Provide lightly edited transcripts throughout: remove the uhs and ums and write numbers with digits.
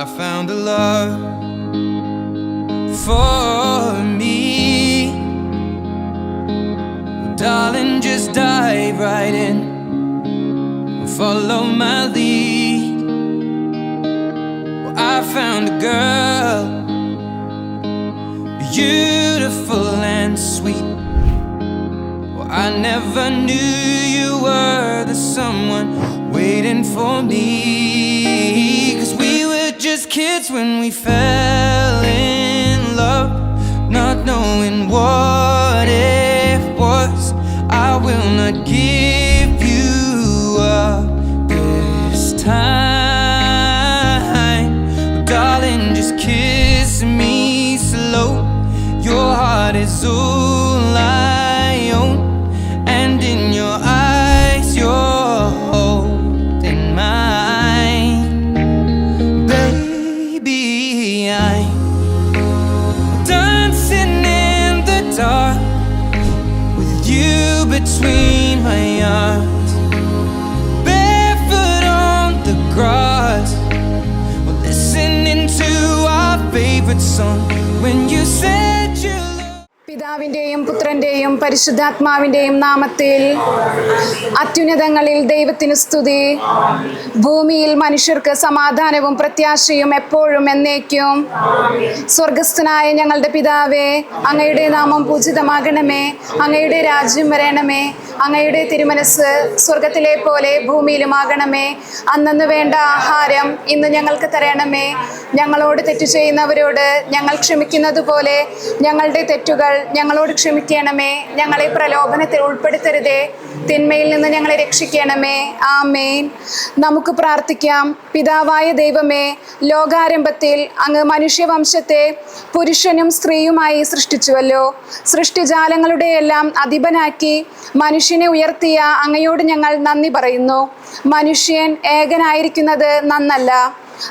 I found a love for me. Well, darling, just dive right in and follow my lead. Well, I found a girl, beautiful and sweet. Well, I never knew you were the someone waiting for me. 'Cause we were just kids when we fell in love, not knowing what it was. I will not give you up this time. Darling, just kiss me slow. Your heart is all I own, and in your eyes you're holding mine. Baby, I'm dancing in the dark with you between my arms, barefoot on the grass. We're listening to our favorite song when you said you പിതാവിൻ്റെയും പുത്രൻ്റെയും പരിശുദ്ധാത്മാവിൻ്റെയും നാമത്തിൽ അത്യുന്നതങ്ങളിൽ ദൈവത്തിന് സ്തുതി. ഭൂമിയിൽ മനുഷ്യർക്ക് സമാധാനവും പ്രത്യാശയും എപ്പോഴും എന്നേക്കും. സ്വർഗസ്ഥനായ ഞങ്ങളുടെ പിതാവേ, അങ്ങയുടെ നാമം പൂജിതമാകണമേ, അങ്ങയുടെ രാജ്യം വരണമേ, അങ്ങയുടെ തിരുമനസ് സ്വർഗത്തിലെ പോലെ ഭൂമിയിലുമാകണമേ. അന്നന്ന് വേണ്ട ആഹാരം ഇന്ന് ഞങ്ങൾക്ക് തരണമേ. ഞങ്ങളോട് തെറ്റു ചെയ്യുന്നവരോട് ഞങ്ങൾ ക്ഷമിക്കുന്നത് പോലെ ഞങ്ങളുടെ തെറ്റുകൾ ഞങ്ങളോട് ക്ഷമിക്കണമേ. ഞങ്ങളെ പ്രലോഭനത്തിൽ ഉൾപ്പെടുത്തരുതേ, തിന്മയിൽ നിന്ന് ഞങ്ങളെ രക്ഷിക്കണമേ. ആമേൻ. നമുക്ക് പ്രാർത്ഥിക്കാം. പിതാവായ ദൈവമേ, ലോകാരംഭത്തിൽ അങ്ങ് മനുഷ്യവംശത്തെ പുരുഷനും സ്ത്രീയുമായി സൃഷ്ടിച്ചുവല്ലോ. സൃഷ്ടിജാലങ്ങളുടെ എല്ലാം അധിപനാക്കി മനുഷ്യനെ ഉയർത്തിയ അങ്ങയോട് ഞങ്ങൾ നന്ദി പറയുന്നു. മനുഷ്യൻ ഏകനായിരിക്കുന്നത് നന്നല്ല.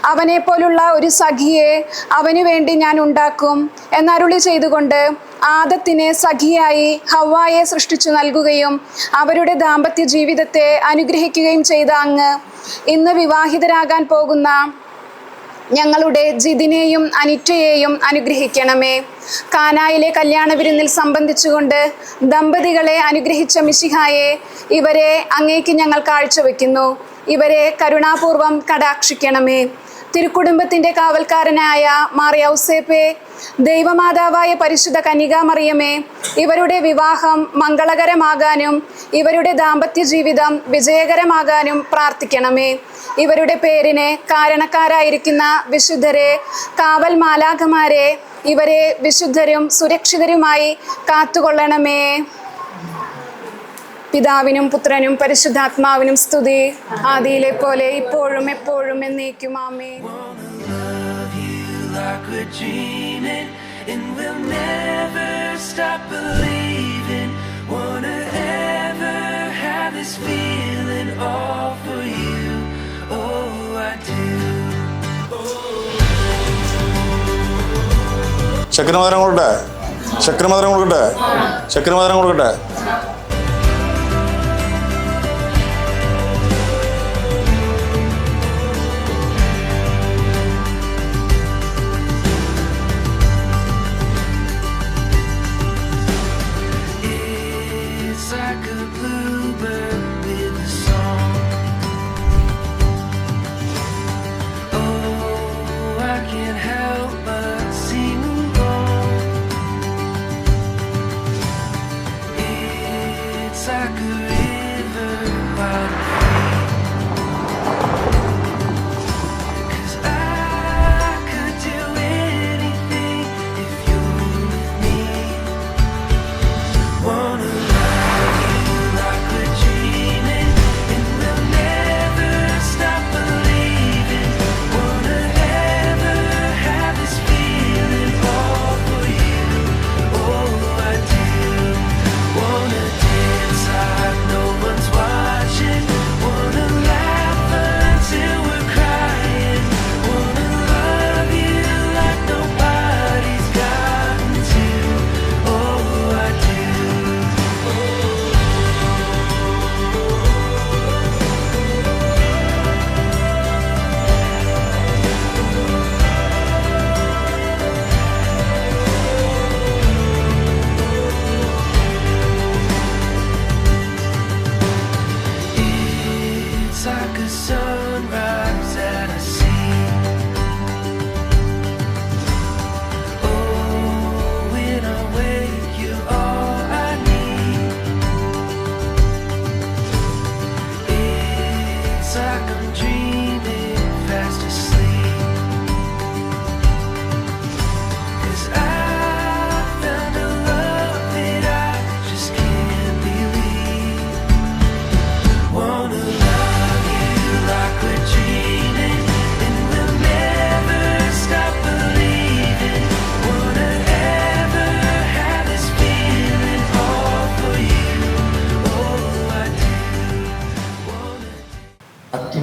അവനെ പോലുള്ള ഒരു സഖിയെ അവന് വേണ്ടി ഞാൻ ഉണ്ടാക്കും എന്നരുളി ചെയ്തുകൊണ്ട് ആദത്തിനെ സഖിയായി ഹവ്വായെ സൃഷ്ടിച്ചു നൽകുകയും അവരുടെ ദാമ്പത്യ ജീവിതത്തെ അനുഗ്രഹിക്കുകയും ചെയ്ത അങ്ങ് ഇന്ന് വിവാഹിതരാകാൻ പോകുന്ന ഞങ്ങളുടെ ജിതിനെയും അനിറ്റയെയും അനുഗ്രഹിക്കണമേ. കാനായിലെ കല്യാണ വിരുന്നിൽ സംബന്ധിച്ചുകൊണ്ട് ദമ്പതികളെ അനുഗ്രഹിച്ച മിശിഹായെ, ഇവരെ അങ്ങേക്ക് ഞങ്ങൾ കാഴ്ചവെക്കുന്നു. ഇവരെ കരുണാപൂർവം കടാക്ഷിക്കണമേ. തിരുക്കുടുംബത്തിൻ്റെ കാവൽക്കാരനായ മാർ യൗസേപ്പേ, ദൈവമാതാവായ പരിശുദ്ധ കന്യകാമറിയമേ, ഇവരുടെ വിവാഹം മംഗളകരമാകാനും ഇവരുടെ ദാമ്പത്യ ജീവിതം വിജയകരമാകാനും പ്രാർത്ഥിക്കണമേ. ഇവരുടെ പേരിന് കാരണക്കാരായിരിക്കുന്ന വിശുദ്ധരെ, കാവൽ മാലാഖമാരെ, ഇവരെ വിശുദ്ധരും സുരക്ഷിതരുമായി കാത്തുകൊള്ളണമേ. പിതാവിനും പുത്രനും പരിശുദ്ധാത്മാവിനും സ്തുതി, ആദിയിലെ പോലെ ഇപ്പോഴും എപ്പോഴും എന്നേക്കും. ആമേൻ. ശക്രമധുരം കൊടുക്കട്ടെ, ശക്രമധുരം കൊടുക്കട്ടെ, ശക്രമധുരം കൊടുക്കട്ടെ.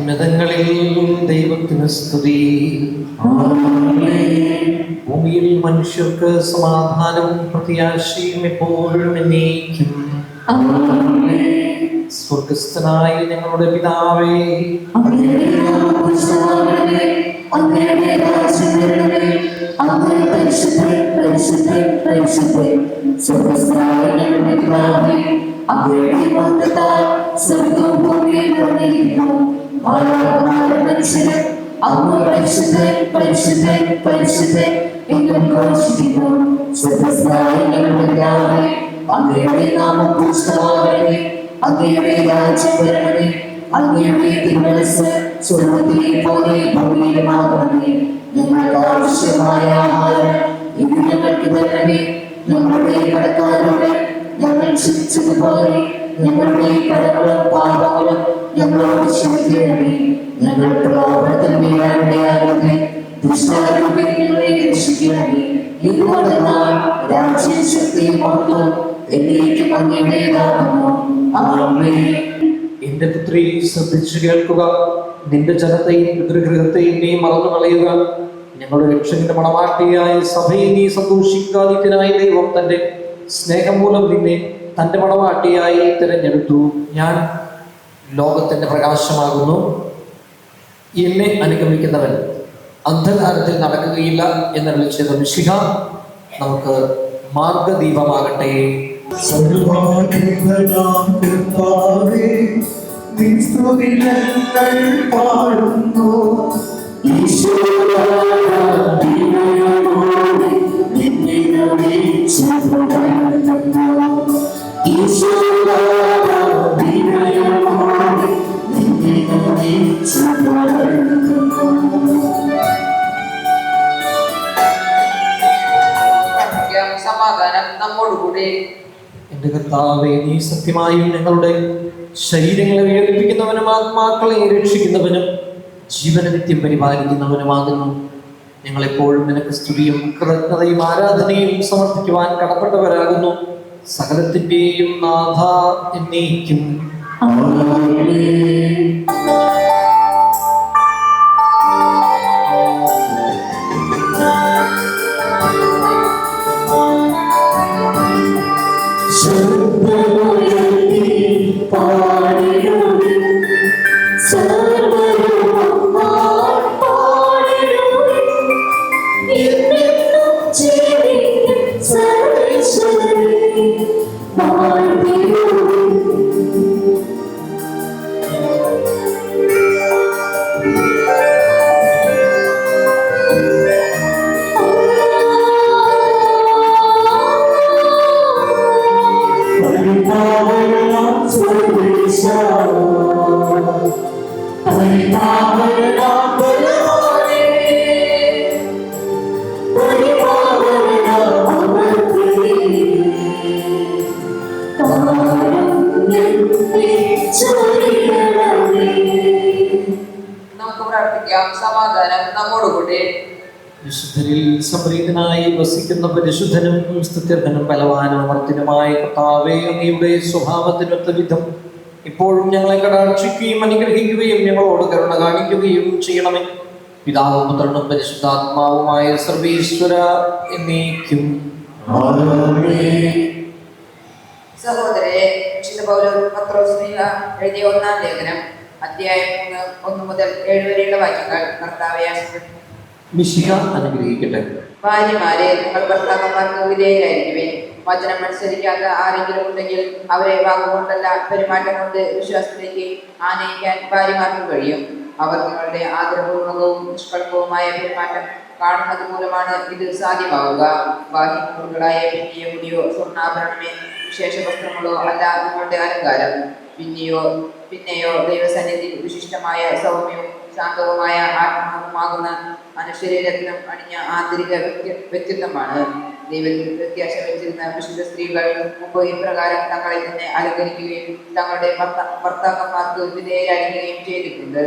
ഉന്നതങ്ങളിൽ ദൈവത്തിന് സ്തുതി. ഭൂമിയിൽ മനുഷ്യർക്ക് സമാധാനവും പ്രത്യാശയും എപ്പോഴും എന്നേക്കും. സ്വർഗസ്ഥനായ ഞങ്ങളുടെ പിതാവേ, അങ്ങയുടെ രാജ്യം വരണമേ, അങ്ങയുടെ തിരുമനസ്സ് സ്വർഗ്ഗത്തിലെ പോലെ ഭൂമിയിലുമാകണമേ. ഞങ്ങൾക്ക് ആവശ്യമായ ആഹാരം ഇന്ന് ഞങ്ങൾക്ക് തരണമേ. ഞങ്ങളുടെ കടക്കാരോട് ഞങ്ങൾ ക്ഷമിച്ചതുപോലെ ഞങ്ങളുടെ കടങ്ങളും പാപങ്ങളും ഞങ്ങളോട് ക്ഷമിക്കണമേ. ഞങ്ങൾ പ്രലോഭനത്തിൽ വീഴാനിടയാകരുതേ, ദുഷ്ടാരൂപിൽ ഞങ്ങളെ രക്ഷിക്കണമേ. ഇതുകൊണ്ടെന്നാൽ രാജ്യം ശക്തിയും മഹത്വവും എന്നേക്കും അങ്ങയുടേതാകുന്നു. എന്റെ പുത്രി, ശ്രദ്ധിച്ചു കേൾക്കുക. നിന്റെ ജനത്തെയും പിതൃഗൃഹത്തെയും നീ മറന്നു കളയുക. ഞങ്ങളുടെ രക്ഷകന്റെ മണവാട്ടിയായ സഭയെ നീ സന്തോഷിക്കാതിനായി ദൈവം തന്റെ സ്നേഹം മൂലം നിന്നെ തന്റെ മണവാട്ടിയായി തിരഞ്ഞെടുത്തു. ഞാൻ ലോകത്തിന്റെ പ്രകാശമാകുന്നു. എന്നെ അനുഗമിക്കുന്നവൻ അന്ധകാരത്തിൽ നടക്കുകയില്ല എന്നരുളി ചെയ്ത മിശിഹ നമുക്ക് മാർഗദീപമാകട്ടെ. സർവ്വാധിപനാം കർത്താവേ, നിൻ സ്തുതി ഞങ്ങൾ പാടുന്നു. സമാധാനം നമ്മോടുകൂടെ. എന്റെ കർത്താവേ, നീ സത്യമായും ഞങ്ങളുടെ ശരീരങ്ങളെ വേദനിപ്പിക്കുന്നവനും ആത്മാക്കളെ രക്ഷിക്കുന്നവനും ജീവനെ നിത്യം പരിപാലിക്കുന്നവനുമാകുന്നു. ഞങ്ങളെപ്പോഴും നിനക്ക് സ്തുതിയും കൃതജ്ഞതയും ആരാധനയും സമർപ്പിക്കുവാൻ കടപ്പെട്ടവരാകുന്നു. സകലത്തിന്റെയും നാഥ എന്നേക്കും. നമുക്ക് പ്രാർത്ഥിക്കാം. സമാധാനം നമ്മോടുകൂടെ. വിശുദ്ധരിൽ സംപ്രീതനായി വസിക്കുന്ന പരിശുദ്ധനും സ്തുത്യർഹനും ബലവാനും അമർത്തിനുമായ കർത്താവേ, അങ്ങയുടെ സ്വഭാവത്തിനൊത്ത വിധം ഇപ്പോഴും ഞങ്ങളെ കടാക്ഷിക്കുകയും അനുഗ്രഹിക്കുകയും ഞങ്ങളോട് കരുണ കാണിക്കുകയും ചെയ്യണമേ. പിതാവും പുത്രനും പരിശുദ്ധാത്മാവുമായ സർവീശ്വര എന്നേക്കും. സഹോദരരെ, വിശുദ്ധ പൗലോസ് എഴുതിയ 1-ാം ലേഖനം അധ്യായം 1 മുതൽ 7 വരെയുള്ള വാക്യങ്ങൾ കർത്താവെ ആശീർവദിക്കട്ടെ. മിശിഹ അനുഗ്രഹിക്കട്ടെ. ഭാര്യമാരെ, നിങ്ങൾ ഭർത്താക്കന്മാർക്ക് വിധേയരായിരിക്കുവേ. വചനം അനുസരിക്കാത്ത ആരെങ്കിലും ഉണ്ടെങ്കിൽ അവരെ വാക്കുകൊണ്ടല്ല പെരുമാറ്റം കൊണ്ട് വിശ്വാസത്തിലേക്ക് ആനയിക്കാൻ ഭാര്യമാർക്ക് കഴിയും. അവർ നിങ്ങളുടെ ആദരപൂർവകവും നിഷ്കളങ്കവുമായ പെരുമാറ്റം കാണുന്നത് മൂലമാണ് ഇത് സാധ്യമാവുക. ബാഹ്യമുറികളായ പിന്നെയോ മുടിയോ സ്വർണ്ണാഭരണമേ വിശേഷ വസ്ത്രങ്ങളോ അല്ല നിങ്ങളുടെ അലങ്കാരം. പിന്നെയോ ദൈവസന്നിധി വിശിഷ്ടമായ സൗമ്യവും ശാന്തവുമായ ആത്മാവുമാകുന്ന മനുഷ്യരത്നം അണിഞ്ഞ ആന്തരിക വ്യക്തിത്വമാണ്. ദൈവത്തിൽ പ്രത്യാശ വെച്ചിരുന്ന വിശുദ്ധ സ്ത്രീകൾ മുമ്പ് ഇപ്രകാരം തങ്ങളെ തന്നെ അലങ്കരിക്കുകയും തങ്ങളുടെ ഭർത്താക്കന്മാർക്ക് വിധേയരായിരിക്കുകയും ചെയ്തിട്ടുണ്ട്.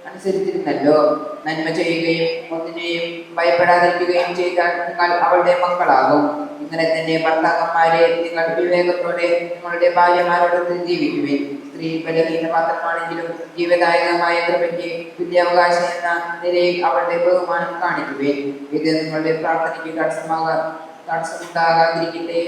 അനുസരിച്ചിരുന്നല്ലോ. നന്മ ചെയ്യുകയും ഒന്നിനെയും ഭയപ്പെടാതിരിക്കുകയും ചെയ്താൽ നിങ്ങൾ അവളുടെ മക്കളാകും. ഇങ്ങനെ തന്നെ ഭർത്താക്കന്മാരെ, നിങ്ങൾ വിവേകത്തോടെ നിങ്ങളുടെ ഭാര്യമാരോടൊത്ത് ജീവിക്കുവിൻ. സ്ത്രീ ബലഹീന പാത്രമാണെങ്കിലും ജീവദായകമായ കൃപയ്ക്ക് തുല്യാവകാശം എന്ന നിലയിൽ അവളുടെ ബഹുമാനം കാണിക്കുവേൻ. ഇത് നിങ്ങളുടെ പ്രാർത്ഥനയ്ക്ക് തടസ്സമുണ്ടാകാതിരിക്കട്ടെ.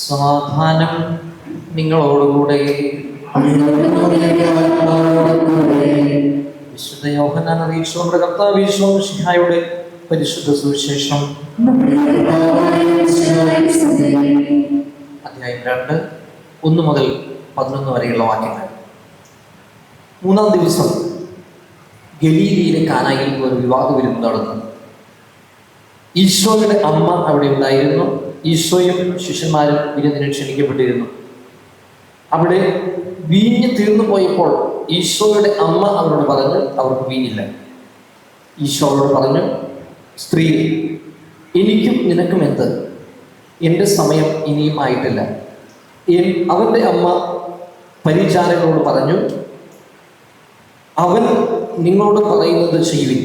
സമാധാനം നിങ്ങളോടുകൂടെ. വിശുദ്ധ യോഹന്നാൻ അറിയിച്ച നമ്മുടെ കർത്താവ് യേശു മിശിഹായുടെ പരിശുദ്ധ സുവിശേഷം അധ്യായം 2 1 മുതൽ 11 വരെയുള്ള വാക്യങ്ങൾ. 3-ാം ദിവസം ഗലീലയിലെ കാനായിൽ ഒരു വിവാഹ വിരുന്ന് നടന്നു. ഈശോയുടെ അമ്മ അവിടെ ഉണ്ടായിരുന്നു. ഈശോയും ശിഷ്യന്മാരും വിരുന്നിന് ക്ഷണിക്കപ്പെട്ടിരുന്നു. അവിടെ വീഞ്ഞ് തീർന്നു പോയപ്പോൾ ഈശോയുടെ അമ്മ അവരോട് പറഞ്ഞു, അവർക്ക് വീഞ്ഞില്ല. ഈശോ അവരോട് പറഞ്ഞു, സ്ത്രീ, എനിക്കും നിനക്കും എന്ത്? എൻ്റെ സമയം ഇനിയും ആയിട്ടില്ല. അവൻ്റെ അമ്മ പരിചാരകരോട് പറഞ്ഞു, അവൻ നിങ്ങളോട് പറയുന്നത് ചെയ്യുവിൻ.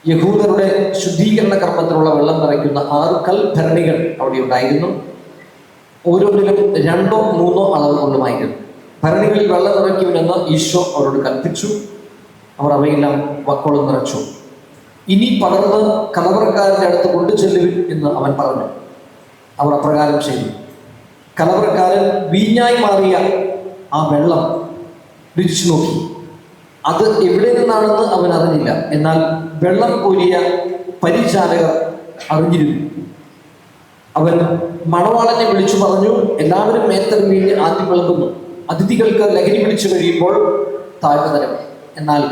യഹൂദരുടെ ശുദ്ധീകരണ കർമ്മത്തിലുള്ള വെള്ളം നിറയ്ക്കുന്ന 6 കൽഭരണികൾ അവിടെ ഉണ്ടായിരുന്നു. ഓരോന്നിലും 2-3 അളവ് കൊള്ളുമായിരുന്നു. ഭരണികളിൽ വെള്ളം നിറയ്ക്കുമെന്ന് ഈശോ അവരോട് കൽപ്പിച്ചു. അവർ അവയെല്ലാം വക്കോളം നിറച്ചു. ഇനി പകർന്ന് കലവറക്കാരൻ്റെ അടുത്ത് കൊണ്ടുചെല്ലുവിൻ എന്ന് അവൻ പറഞ്ഞു. അവർ അപ്രകാരം ചെയ്തു. കലവറക്കാരൻ വീഞ്ഞായി മാറിയ ആ വെള്ളം രുചിച്ചു നോക്കി. അത് എവിടെ നിന്നാണെന്ന് അവൻ അറിഞ്ഞില്ല. എന്നാൽ വെള്ളം കോരിയ പരിചാരകർ അറിഞ്ഞിരുന്നു. അവൻ മണവാളനെ വിളിച്ചു പറഞ്ഞു, എല്ലാവരും മേത്തൽ വീഞ്ഞ് ആദ്യം വിളമ്പുന്നു. അതിഥികൾക്ക് ലഹരി പിടിച്ചു കഴിയുമ്പോൾ താഴ്ന്നു തരും. എന്നാൽ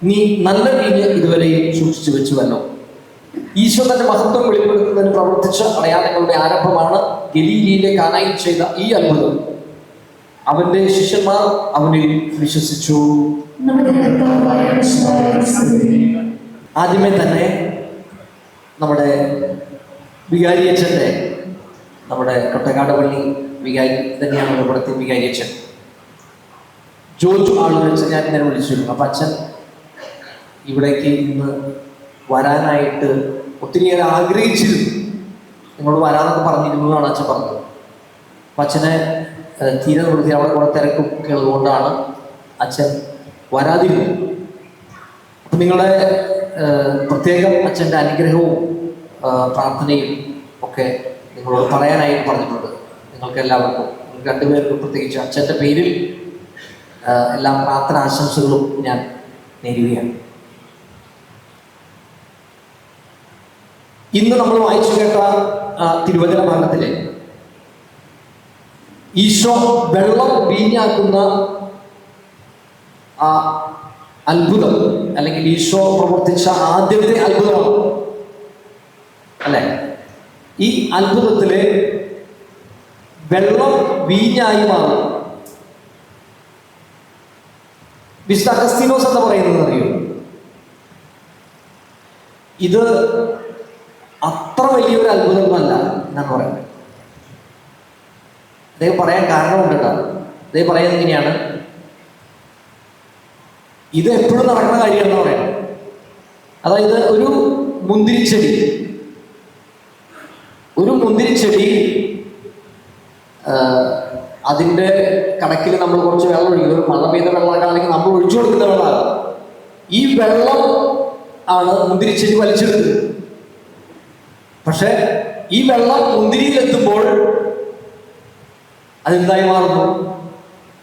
നീ നല്ല വീഞ്ഞ് ഇതുവരെയും സൂക്ഷിച്ചു വെച്ചുവല്ലോ. ഈശോ തന്റെ മഹത്വം വെളിപ്പെടുത്തുന്നതിന് പ്രവർത്തിച്ച അടയാളങ്ങളുടെ ആരംഭമാണ് ഗലീലയിലെ കാനായിൽ ചെയ്ത ഈ അത്ഭുതം. അവന്റെ ശിഷ്യന്മാർ അവനിൽ വിശ്വസിച്ചു. ആദ്യമേ തന്നെ നമ്മുടെ വികാരിയച്ഛൻ്റെ, നമ്മുടെ കൊട്ടക്കാട് പള്ളി വികാരി തന്നെയാണ് ഇവിടുത്തെ വികാരിയച്ഛൻ ജോജു ആളുകൾ ഞാൻ ഇങ്ങനെ വിളിച്ചിരുന്നു. അപ്പം അച്ഛൻ ഇവിടേക്ക് ഇന്ന് വരാനായിട്ട് ഒത്തിരിയേറെ ആഗ്രഹിച്ചിരുന്നു. നിങ്ങളോട് വരാമെന്നൊക്കെ പറഞ്ഞിരുന്നു എന്നാണ് അച്ഛൻ പറഞ്ഞത്. അപ്പം അച്ഛനെ തീരെ നിർത്തി അവിടെ കുറെ തിരക്കും ഒക്കെ ഉള്ളതുകൊണ്ടാണ് അച്ഛൻ വരാതിരുന്നത്. അപ്പം നിങ്ങളുടെ പ്രത്യേകം അച്ഛൻ്റെ അനുഗ്രഹവും പ്രാർത്ഥനയും ഒക്കെ നിങ്ങളോട് പറയാനായിട്ട് പറഞ്ഞിട്ടുണ്ട്. നിങ്ങൾക്ക് എല്ലാവർക്കും, രണ്ടുപേർക്കും പ്രത്യേകിച്ച് അച്ഛൻ്റെ പേരിൽ എല്ലാ പ്രാർത്ഥന ആശംസകളും ഞാൻ നേരുകയാണ്. ഇന്ന് നമ്മൾ വായിച്ചു കേട്ട തിരുവചന ഭാഗത്തിലെ ഈശോ വെള്ളം വീഞ്ഞാക്കുന്ന ആ അത്ഭുതം, അല്ലെങ്കിൽ ഈശോ പ്രവർത്തിച്ച ആദ്യത്തെ അത്ഭുതമാണ് അല്ലെ? ഈ അത്ഭുതത്തില് വെള്ളം വീഞ്ഞായി മാറും. വിശുദ്ധ അഗസ്തീനോസ് എന്ന് പറയുന്നത് അറിയോ? ഇത് അത്ര വലിയൊരു അത്ഭുതമൊന്നുമല്ല എന്നാണ് പറയുന്നത്. അദ്ദേഹം പറയാൻ കാരണമുണ്ട് കേട്ടോ. അദ്ദേഹം പറയുന്നത് എങ്ങനെയാണ്, ഇത് എപ്പോഴും നടക്കുന്ന കാര്യമാണെന്ന് പറയുന്നത്. അതായത് ഒരു മുന്തിരിച്ചെടി അതിൻ്റെ കണക്കിൽ നമ്മൾ കുറച്ച് വെള്ളം ഒഴിക്കും. ഒരു മഴ പെയ്ത വെള്ളമൊക്കെ അല്ലെങ്കിൽ നമ്മൾ ഒഴിച്ചു കൊടുക്കുന്ന വെള്ളമാണ്. ഈ വെള്ളം ആണ് മുന്തിരിച്ചെടി വലിച്ചെടുക്കുന്നത്. പക്ഷെ ഈ വെള്ളം മുന്തിരിയിലെത്തുമ്പോൾ അതെന്തായി മാറുന്നു?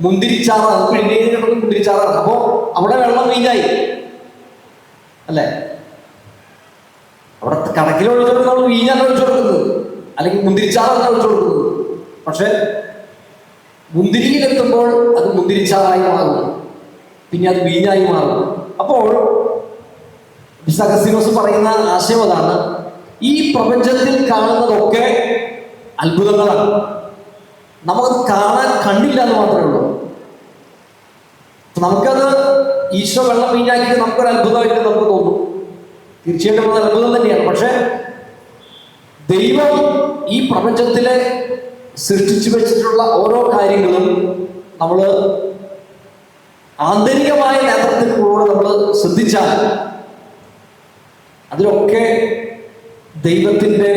മുന്തിരിച്ചാറാണ്. പിഴിഞ്ഞിട്ട് മുന്തിരിച്ചാറാണ്. അപ്പോൾ അവിടെ വെള്ളം വീഞ്ഞായി അല്ലേ? അവിടെ കണക്കിൽ ഒഴിച്ചു കൊടുക്കുന്നത് വീഞ്ഞാണ് ഒഴിച്ചു കൊടുക്കുന്നത്, അല്ലെങ്കിൽ മുന്തിരിച്ചാറാണ് ഒഴിച്ചു കൊടുക്കുന്നത്. പക്ഷെ മുന്തിരിയിലെത്തുമ്പോൾ അത് മുന്തിരിച്ചാറായി മാറുന്നു, പിന്നെ അത് വീഞ്ഞായി മാറുന്നു. അപ്പോൾ അഗസ്തീനോസ് പറയുന്ന ആശയം അതാണ്, ഈ പ്രപഞ്ചത്തിൽ കാണുന്നതൊക്കെ അത്ഭുതങ്ങളാണ്. നമുക്കത് കാണാൻ കണ്ടില്ല എന്ന് മാത്രമേ ഉള്ളൂ. നമുക്കത് ഈശോ വെള്ളം വീഞ്ഞാക്കിയത് നമുക്കൊരു അത്ഭുതമായിട്ട് നമുക്ക് തോന്നും. തീർച്ചയായിട്ടും അത് അത്ഭുതം തന്നെയാണ്. പക്ഷെ ദൈവം ഈ പ്രപഞ്ചത്തിലെ സൃഷ്ടിച്ചു വെച്ചിട്ടുള്ള ഓരോ കാര്യങ്ങളും നമ്മൾ ആന്തരികമായ നേതൃത്വത്തിലൂടെ നമ്മൾ ശ്രദ്ധിച്ചാൽ അതിലൊക്കെ ദൈവത്തിൻ്റെ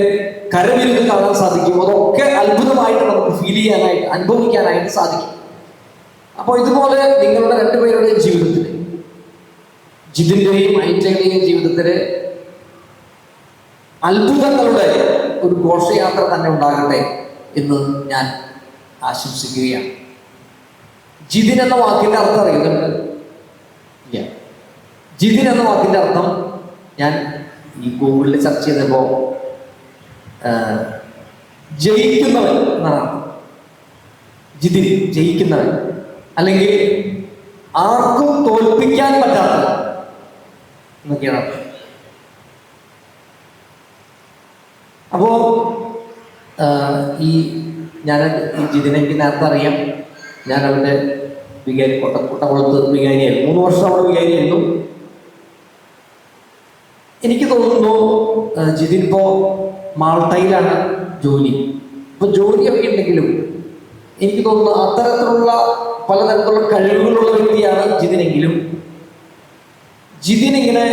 കരവിരുന്ന് കാണാൻ സാധിക്കും. അതൊക്കെ അത്ഭുതമായിട്ട് നമുക്ക് ഫീൽ ചെയ്യാനായിട്ട്, അനുഭവിക്കാനായിട്ട് സാധിക്കും. അപ്പോൾ ഇതുപോലെ നിങ്ങളുടെ രണ്ടുപേരുടെയും ജീവിതത്തിൽ, ജിതിൻ്റെയും അനിറ്റയുടെയും ജീവിതത്തിൽ അത്ഭുതങ്ങളുടെ ഒരു ഘോഷയാത്ര തന്നെ ഉണ്ടാകട്ടെ എന്ന് ഞാൻ ആശംസിക്കുകയാണ്. ജിതിൻ എന്ന വാക്കിൻ്റെ അർത്ഥം അറിയുന്നുണ്ട്? ഇല്ല. ജിതിൻ എന്ന വാക്കിൻ്റെ അർത്ഥം ഞാൻ ഈ ഗൂഗിളിൽ സെർച്ച് ചെയ്തപ്പോൾ ജയിക്കുന്നവൻ എന്നാണ്. ജിതിൻ ജയിക്കുന്നവൻ, അല്ലെങ്കിൽ ആർക്കും തോൽപ്പിക്കാൻ പറ്റാത്ത എന്നൊക്കെയാണ്. അപ്പോ ഈ ജിതിനെ എനിക്ക് നേരത്തെ അറിയാം. ഞാൻ അവൻ്റെ വികാരി, കൊട്ടക്കുളത്ത് വികാരിയായിരുന്നു. 3 വർഷം അവിടെ വികാരിയായിരുന്നു. എനിക്ക് തോന്നുന്നു ജിതിൻ ഇപ്പോൾ മാൾട്ടയിലാണ് ജോലി. ഇപ്പോൾ ജോലിയൊക്കെ ഉണ്ടെങ്കിലും എനിക്ക് തോന്നുന്നു അത്തരത്തിലുള്ള പലതരത്തിലുള്ള കഴിവുകളുള്ള വ്യക്തിയാണ് ജിതിനെങ്കിലും ജിതിനിങ്ങനെ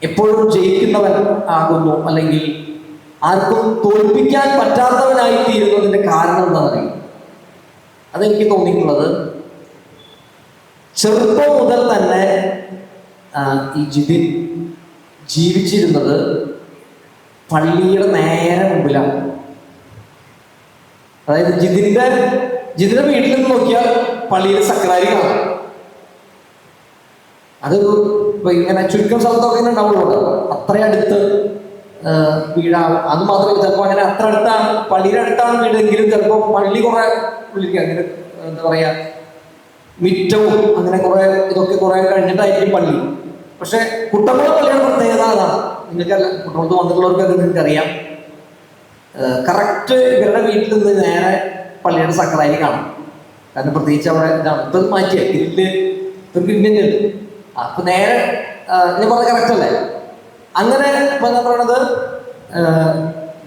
എപ്പോഴും ജയിക്കുന്നവൻ ആകുന്നു, അല്ലെങ്കിൽ ആർക്കും തോൽപ്പിക്കാൻ പറ്റാത്തവനായി തീരുന്നതിൻ്റെ കാരണം എന്താണെന്നറിയും. അതെനിക്ക് തോന്നിയിട്ടുള്ളത്, ചെറുപ്പം മുതൽ തന്നെ ഈ ജിതിൻ ജീവിച്ചിരുന്നത് പള്ളിയുടെ നേരെ മുമ്പിലാണ്. അതായത് ജിതിന്റെ വീട്ടിൽ നിന്ന് നോക്കിയാൽ പള്ളിയിൽ സക്രാരി കാണാം. അത് ഇങ്ങനെ ചുരുക്കം സ്ഥലത്തൊക്കെ ഇങ്ങനെ ഉണ്ടാവുള്ളൂ. അത്രയടുത്ത് വീടാണ്. അത് മാത്രമല്ല, ചിലപ്പോൾ അങ്ങനെ അത്ര അടുത്താണ്, പള്ളിയുടെ അടുത്താണ് വീടെങ്കിലും ചിലപ്പോൾ പള്ളി കുറെ പുള്ളിക്ക് അങ്ങനെ എന്താ പറയാ, മിറ്റവും അങ്ങനെ കുറെ ഇതൊക്കെ കുറെ കഴിഞ്ഞിട്ടായിരിക്കും പള്ളി. പക്ഷെ കുട്ടമ്പുഴ പള്ളിയുടെ പ്രത്യേകത അതാണ്. നിങ്ങൾക്കല്ല, കുട്ടമ്പുറത്ത് വന്നിട്ടുള്ളവർക്കൊക്കെ നിങ്ങൾക്കറിയാം. കറക്റ്റ് ഇവരുടെ വീട്ടിൽ നിന്ന് നേരെ പള്ളിയുടെ സക്രാരി കാണാം. കാരണം പ്രത്യേകിച്ച് അവിടെ ഇതാണ്. ഇപ്പം മാറ്റിയ ഗ്രില്ല്, ഇപ്പം ഗ്രില്ലിൻ്റെ ഉണ്ട്. അപ്പൊ നേരെ ഞാൻ പറഞ്ഞ കറക്റ്റ് അല്ലേ? അങ്ങനെ ഇപ്പൊ എന്താ പറയണത്,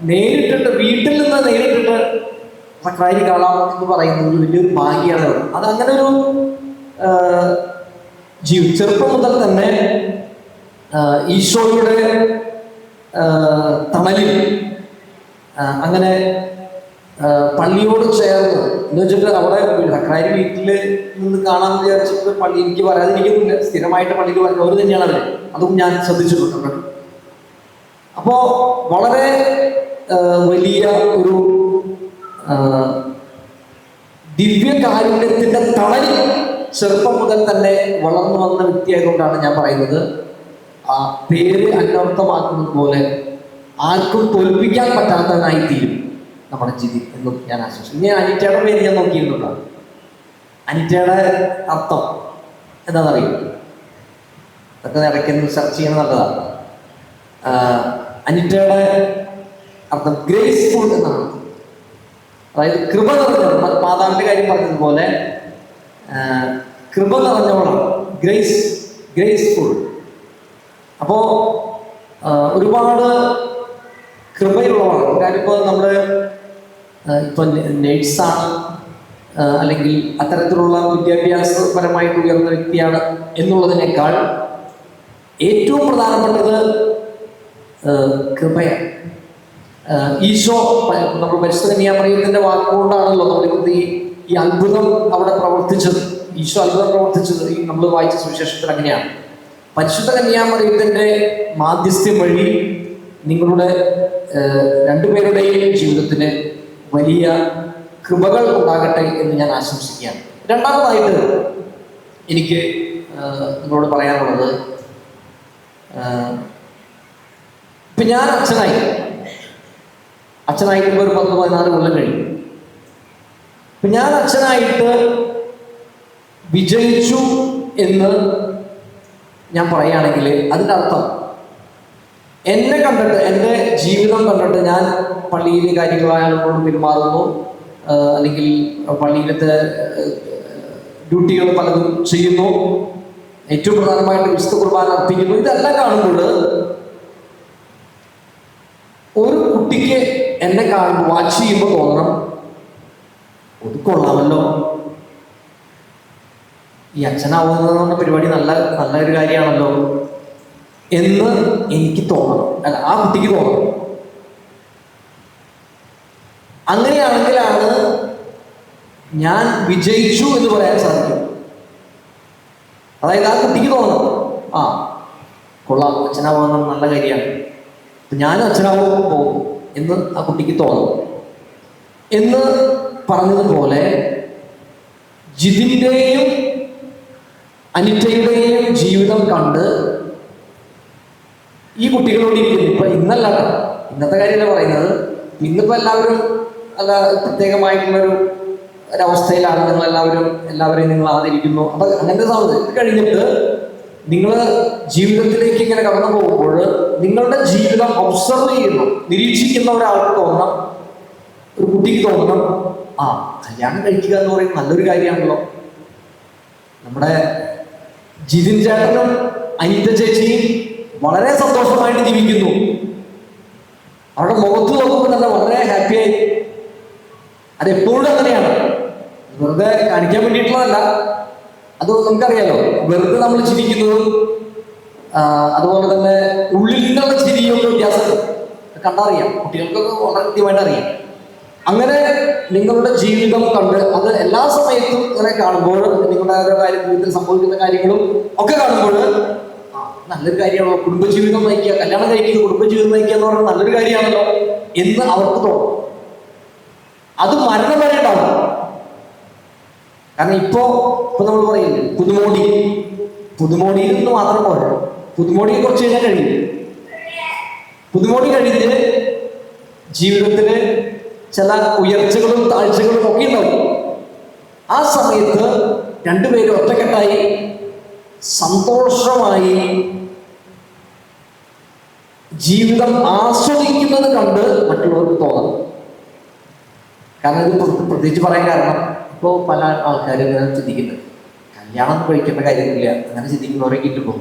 നേരിട്ടിട്ട് വീട്ടിൽ നിന്ന് നേരിട്ടിട്ട് സക്രാരി കാണാം എന്ന് പറയുന്നത് വലിയൊരു ഭാഗ്യമാണ്. അത് അങ്ങനെ ഒരു ചെറുപ്പം മുതൽ തന്നെ ഈശോയുടെ തണലിൽ അങ്ങനെ പള്ളിയോട് ചേർന്ന് എന്ന് വെച്ചിട്ട് അവിടെ സക്രാരി വീട്ടിൽ നിന്ന് കാണാമെന്ന് വിചാരിച്ചിട്ട് പള്ളി എനിക്ക് പറയാതിരിക്കുന്നില്ല. സ്ഥിരമായിട്ട് പള്ളിയിൽ വരുന്നവർ തന്നെയാണ് അവർ. അതും ഞാൻ ശ്രദ്ധിച്ചിട്ടുണ്ട്. അപ്പോ വളരെ വലിയ ഒരു ദിവ്യകാരുണ്യത്തിന്റെ തണലിൽ ചെറുപ്പം മുതൽ തന്നെ വളർന്നു വന്ന വ്യക്തിയായതുകൊണ്ടാണ് ഞാൻ പറയുന്നത്, ആ പേര് അന്വർത്ഥമാക്കുന്നത് പോലെ ആർക്കും തോൽപ്പിക്കാൻ പറ്റാത്തവനായി തീരും നമ്മുടെ ജിതി എന്നും ഞാൻ ആശ്വസിച്ചു. ഞാൻ അനിറ്റയുടെ പേര് ഞാൻ നോക്കിയിരുന്നുള്ളൂ. അനിറ്റയുടെ അർത്ഥം എന്താണെന്നറിയും? അതൊക്കെ ഇടയ്ക്കൊന്ന് സെർച്ച് ചെയ്യുന്നത് നല്ലതാണ്. അനിറ്റയുടെ അർത്ഥം ഗ്രേസ്ഫുൾ എന്നാണ്. അതായത് കൃപ നിറഞ്ഞവൾ. മാതാവിൻ്റെ കാര്യം പറഞ്ഞതുപോലെ കൃപ നിറഞ്ഞവളാണ്, ഗ്രേസ്ഫുൾ. അപ്പോൾ ഒരുപാട് കൃപയുള്ളതാണ്. കാര്യം ഇപ്പോൾ നമ്മൾ ഇപ്പം നേഴ്സാണ് അല്ലെങ്കിൽ അത്തരത്തിലുള്ള വിദ്യാഭ്യാസപരമായിട്ട് ഉയർന്ന വ്യക്തിയാണ് എന്നുള്ളതിനേക്കാൾ ഏറ്റവും പ്രധാനപ്പെട്ടത് കൃപയാണ്. ഈശോ നമ്മൾ പരിശുദ്ധ കന്യാമറിയത്തിന്റെ വാക്കുകൊണ്ടാണല്ലോ നമ്മൾ ഈ അത്ഭുതം അവിടെ പ്രവർത്തിച്ചത്. ഈശോ അത്ഭുതം പ്രവർത്തിച്ചത് ഈ നമ്മൾ വായിച്ച സുവിശേഷത്തിൽ അങ്ങനെയാണ്. പരിശുദ്ധ കന്യാമറിയത്തിന്റെ മാധ്യസ്ഥ്യം വഴി നിങ്ങളുടെ രണ്ടുപേരുടെയും ജീവിതത്തിന് വലിയ കൃപകൾ ഉണ്ടാകട്ടെ എന്ന് ഞാൻ ആശംസിക്കുകയാണ്. രണ്ടാമതായിട്ട് എനിക്ക് നിങ്ങളോട് പറയാനുള്ളത്, ഇപ്പം ഞാൻ അച്ഛനായിട്ട് ഇപ്പോൾ ഒരു 10-16 കൊല്ലം കഴിഞ്ഞു. ഇപ്പം ഞാൻ അച്ഛനായിട്ട് വിജയിച്ചു എന്ന് ഞാൻ പറയുകയാണെങ്കിൽ അതിൻ്റെ അർത്ഥം എന്നെ കണ്ടിട്ട്, എൻ്റെ ജീവിതം കണ്ടിട്ട് ഞാൻ പള്ളിയിലെ കാര്യങ്ങളായാലോട് പെരുമാറുന്നു, അല്ലെങ്കിൽ പള്ളിയിലത്തെ ഡ്യൂട്ടികൾ പലതും ചെയ്യുന്നു, ഏറ്റവും പ്രധാനമായിട്ട് വിശുദ്ധ കുർബാന അർപ്പിക്കുന്നു. ഇതെല്ലാം കാണുമ്പോൾ ഒരു കുട്ടിക്ക് എന്നെ വാച്ച് ചെയ്യുമ്പോൾ തോന്നണം, അത് കൊള്ളാമല്ലോ, ഈ അച്ഛനാവുന്ന പരിപാടി നല്ലൊരു കാര്യമാണല്ലോ എന്ന് എനിക്ക് തോന്നണം, അല്ല ആ കുട്ടിക്ക് തോന്നണം. അങ്ങനെയാണെങ്കിലാണ് ഞാൻ വിജയിച്ചു എന്ന് പറയാൻ സാധിക്കും. അതായത് ആ കുട്ടിക്ക് തോന്നണം, ആ കൊള്ളാം, അച്ഛനാവുന്ന നല്ല കാര്യമാണ്, ഞാനും അച്ഛനാവുമ്പോൾ പോകും എന്ന് ആ കുട്ടിക്ക് തോന്നും. എന്ന് പറഞ്ഞതുപോലെ ജിതിൻ്റെയും അനിറ്റയുടെയും ജീവിതം കണ്ട് ഈ കുട്ടികളോട് ഇപ്പൊ ഇന്നല്ല, ഇന്നത്തെ കാര്യമല്ല പറയുന്നത്, ഇന്നിപ്പോൾ എല്ലാവരും അല്ല പ്രത്യേകമായിട്ടുള്ളൊരു ഒരവസ്ഥയിലാണ് എല്ലാവരെയും നിങ്ങൾ ആദരിക്കുന്നു. അപ്പൊ അങ്ങനത്തെ സാധനം ഇത് കഴിഞ്ഞിട്ട് നിങ്ങൾ ജീവിതത്തിലേക്ക് ഇങ്ങനെ കടന്നു പോകുമ്പോൾ നിങ്ങളുടെ ജീവിതം ഒബ്സർവ് ചെയ്യുന്നു, നിരീക്ഷിക്കുന്ന ഒരാൾക്ക് തോന്നണം, ഒരു കുട്ടിക്ക് തോന്നണം, ആ കല്യാണം കഴിക്കുക എന്ന് പറയുന്നത് നല്ലൊരു കാര്യമാണല്ലോ. നമ്മുടെ ജിതിൻ ചേട്ടനും അനിത ചേച്ചിയും വളരെ സന്തോഷമായിട്ട് ജീവിക്കുന്നു. അവരുടെ മുഖത്ത് നോക്കുമ്പോൾ തന്നെ വളരെ ഹാപ്പിയായി. അതെപ്പോഴും അങ്ങനെയാണ്, വെറുതെ കാണിക്കാൻ വേണ്ടിയിട്ടുള്ളതല്ല. അത് നമുക്കറിയാലോ, വെറുതെ നമ്മൾ ചിരിക്കുന്നതും അതുപോലെ തന്നെ ഉള്ളിൽ നിന്നുള്ള ചിരിയൊക്കെ വ്യത്യാസം കണ്ടറിയാം, കുട്ടികൾക്കൊക്കെ വളരെ കൃത്യമായിട്ട് അറിയാം. അങ്ങനെ നിങ്ങളുടെ ജീവിതം കണ്ട് അത് എല്ലാ സമയത്തും ഇങ്ങനെ കാണുമ്പോൾ, നിങ്ങളുടെ ഓരോ ജീവിതത്തിൽ സംഭവിക്കുന്ന കാര്യങ്ങളും ഒക്കെ കാണുമ്പോൾ നല്ലൊരു കാര്യമാണല്ലോ, കുടുംബജീവിതം നയിക്കുക, കല്യാണം കഴിക്കുക, കുടുംബജീവിതം നയിക്കുക എന്ന് പറയുന്നത് നല്ലൊരു കാര്യമാണല്ലോ എന്ന് അവർക്ക് തോന്നും. അത് മരണം വരെ ഉണ്ടാവും. കാരണം ഇപ്പൊ നമ്മൾ പറയില്ലേ പുതുമോടിയിൽ നിന്ന് മാത്രം പോരാ, പുതുമോടിയെ കുറച്ച് കഴിഞ്ഞാൽ കഴിയും. പുതുമോടി കഴിഞ്ഞ് ജീവിതത്തില് ചില ഉയർച്ചകളും താഴ്ചകളും ഒക്കെ ഉണ്ടാവും. ആ സമയത്ത് രണ്ടുപേരും ഒറ്റക്കെട്ടായി സന്തോഷമായി ജീവിതം ആസ്വദിക്കുന്നത് കണ്ട് മറ്റുള്ളവർക്ക് തോന്നണം. കാരണം ഇത് പ്രത്യേകിച്ച് പറയാൻ കാരണം ഇപ്പോൾ പല ആൾക്കാരും ഇങ്ങനെ ചിന്തിക്കുന്നത് കല്യാണം കഴിക്കേണ്ട കാര്യമില്ല, അങ്ങനെ ചിന്തിക്കുന്നവരെ കിട്ടുമ്പോൾ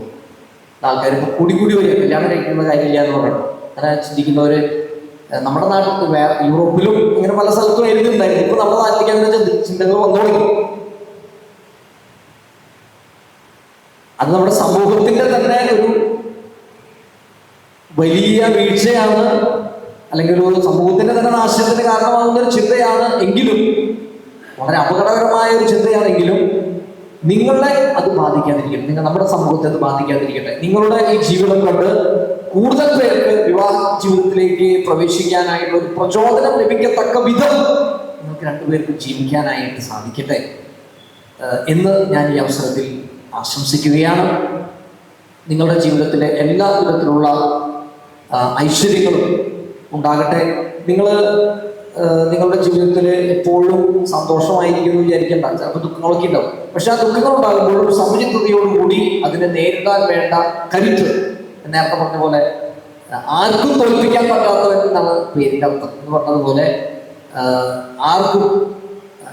ആൾക്കാർ ഇപ്പോൾ കൂടി വരിക, കല്യാണം കഴിക്കേണ്ട കാര്യമില്ല എന്ന് പറയുന്നത്. അങ്ങനെ ചിന്തിക്കുന്നവർ നമ്മുടെ നാട്ടിൽ വേറെ യൂറോപ്പിലും ഇങ്ങനെ പല സ്ഥലത്തും എഴുതുന്നുണ്ടായിരുന്നു. ഇപ്പൊ നമ്മുടെ നാട്ടിലേക്ക് അങ്ങനെ ചിന്തകൾ വന്നു തുടങ്ങി. അത് നമ്മുടെ സമൂഹത്തിന്റെ തന്നെ ഒരു വലിയ വീഴ്ചയാണ്, അല്ലെങ്കിൽ ഒരു സമൂഹത്തിന്റെ തന്നെ നാശത്തിന് കാരണമാകുന്ന ഒരു ചിന്തയാണ്. എങ്കിലും വളരെ അപകടകരമായ ഒരു ചിന്തയാണെങ്കിലും നിങ്ങളെ അത് ബാധിക്കാതിരിക്കട്ടെ, നമ്മുടെ സമൂഹത്തെ അത് ബാധിക്കാതിരിക്കട്ടെ. നിങ്ങളുടെ ഈ ജീവിതം കൊണ്ട് കൂടുതൽ പേർക്ക് വിവാഹ ജീവിതത്തിലേക്ക് പ്രവേശിക്കാനായിട്ടുള്ള ഒരു പ്രചോദനം ലഭിക്കത്തക്ക വിധം നിങ്ങൾക്ക് രണ്ടുപേർക്കും ജീവിക്കാനായിട്ട് സാധിക്കട്ടെ എന്ന് ഞാൻ ഈ അവസരത്തിൽ ആശംസിക്കുകയാണ്. നിങ്ങളുടെ ജീവിതത്തിലെ എല്ലാ വിധത്തിലുള്ള ഐശ്വര്യങ്ങളും ഉണ്ടാകട്ടെ. നിങ്ങളുടെ ജീവിതത്തിൽ എപ്പോഴും സന്തോഷമായിരിക്കുന്നു വിചാരിക്കേണ്ട, ചിലപ്പോൾ ദുഃഖങ്ങളൊക്കെ ഉണ്ടാവും. പക്ഷെ ആ ദുഃഖങ്ങൾ ഉണ്ടാകുമ്പോൾ ഒരു സമചിത്തതയോടുകൂടി അതിനെ നേരിടാൻ വേണ്ട കരുത്ത്, നേരത്തെ പറഞ്ഞ പോലെ ആർക്കും തോൽപ്പിക്കാൻ പറ്റാത്തവൻ എന്നാണ് പേരിൻ്റെ അർത്ഥം എന്ന് പറഞ്ഞതുപോലെ ആർക്കും.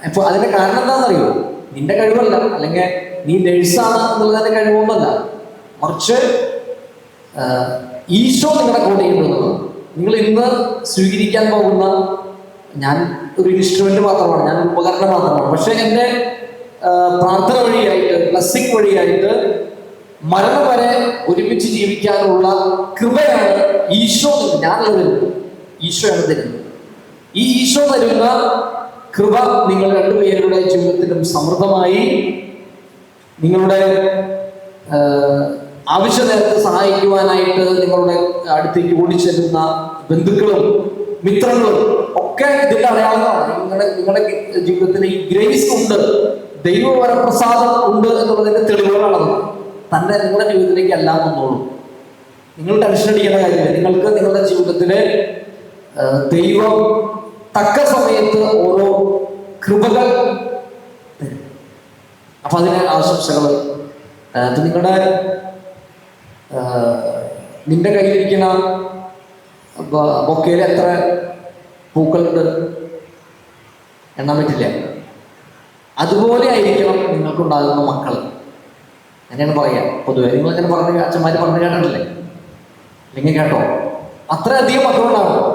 ഇപ്പോൾ അതിന്റെ കാരണം എന്താണെന്നറിയോ? നിന്റെ കഴിവല്ല, അല്ലെങ്കിൽ നീ നേഴ്സാണ് എന്നുള്ളതിന്റെ കഴിവൊന്നുമല്ല, മറിച്ച് ഈശോ നിങ്ങളുടെ കൂടെ ഉണ്ടെന്നുള്ളത്. നിങ്ങൾ ഇന്ന് സ്വീകരിക്കാൻ പോകുന്ന ഞാൻ ഒരു ഇൻസ്ട്രുമെന്റ് മാത്രമാണ്, ഞാൻ ഉപകരണം മാത്രമാണ്. പക്ഷെ എൻ്റെ പ്രാർത്ഥന വഴിയായിട്ട്, ബ്ലെസ്സിങ് വഴിയായിട്ട് മരണം വരെ ഒരുമിച്ച് ജീവിക്കാനുള്ള കൃപയാണ് ഈശോ, ഞാനത് തരുന്നത്, ഈശോയാണ് തരുന്നത്. ഈ ഈശോ തരുന്ന കൃപ നിങ്ങൾ രണ്ടുപേരുടെ ജീവിതത്തിലും സമൃദ്ധമായി നിങ്ങളുടെ ആവശ്യ നേരത്തെ സഹായിക്കുവാനായിട്ട് നിങ്ങളുടെ അടുത്തേക്ക് ഓടിച്ചെല്ലുന്ന ബന്ധുക്കളും മിത്രങ്ങളും ഒക്കെ ഇതിന്റെ അടയാളങ്ങളാണ്. നിങ്ങളുടെ ജീവിതത്തിൽ ഈ ഗ്രേസ് ഉണ്ട്, ദൈവവരപ്രസാദം ഉണ്ട് എന്നുള്ളതിന്റെ തെളിവുകളാണത്. തന്നെ നിങ്ങളുടെ ജീവിതത്തിലേക്ക് എല്ലാം വന്നോളും. നിങ്ങൾ ടെൻഷൻ അടിക്കേണ്ട കാര്യമില്ല. നിങ്ങൾക്ക് നിങ്ങളുടെ ജീവിതത്തില് ദൈവം തക്ക സമയത്ത് ഓരോ കൃപകൾ തരും. അപ്പൊ അതിന് ആശംസകൾ. നിന്റെ കയ്യിലിരിക്കുന്ന ബൊക്കയിൽ എത്ര പൂക്കളുണ്ട് എണ്ണാൻ പറ്റില്ല. അതുപോലെ ആയിരിക്കണം നിങ്ങൾക്കുണ്ടാകുന്ന മക്കൾ. അങ്ങനെയാണ് പറയാ പൊതുവെ. നിങ്ങൾ അങ്ങനെ പറഞ്ഞ അച്ഛന്മാര് പറഞ്ഞു കേട്ടിട്ടില്ലേ? അല്ലെങ്കിൽ കേട്ടോ, അത്രയധികം മക്കളുണ്ടാവണം.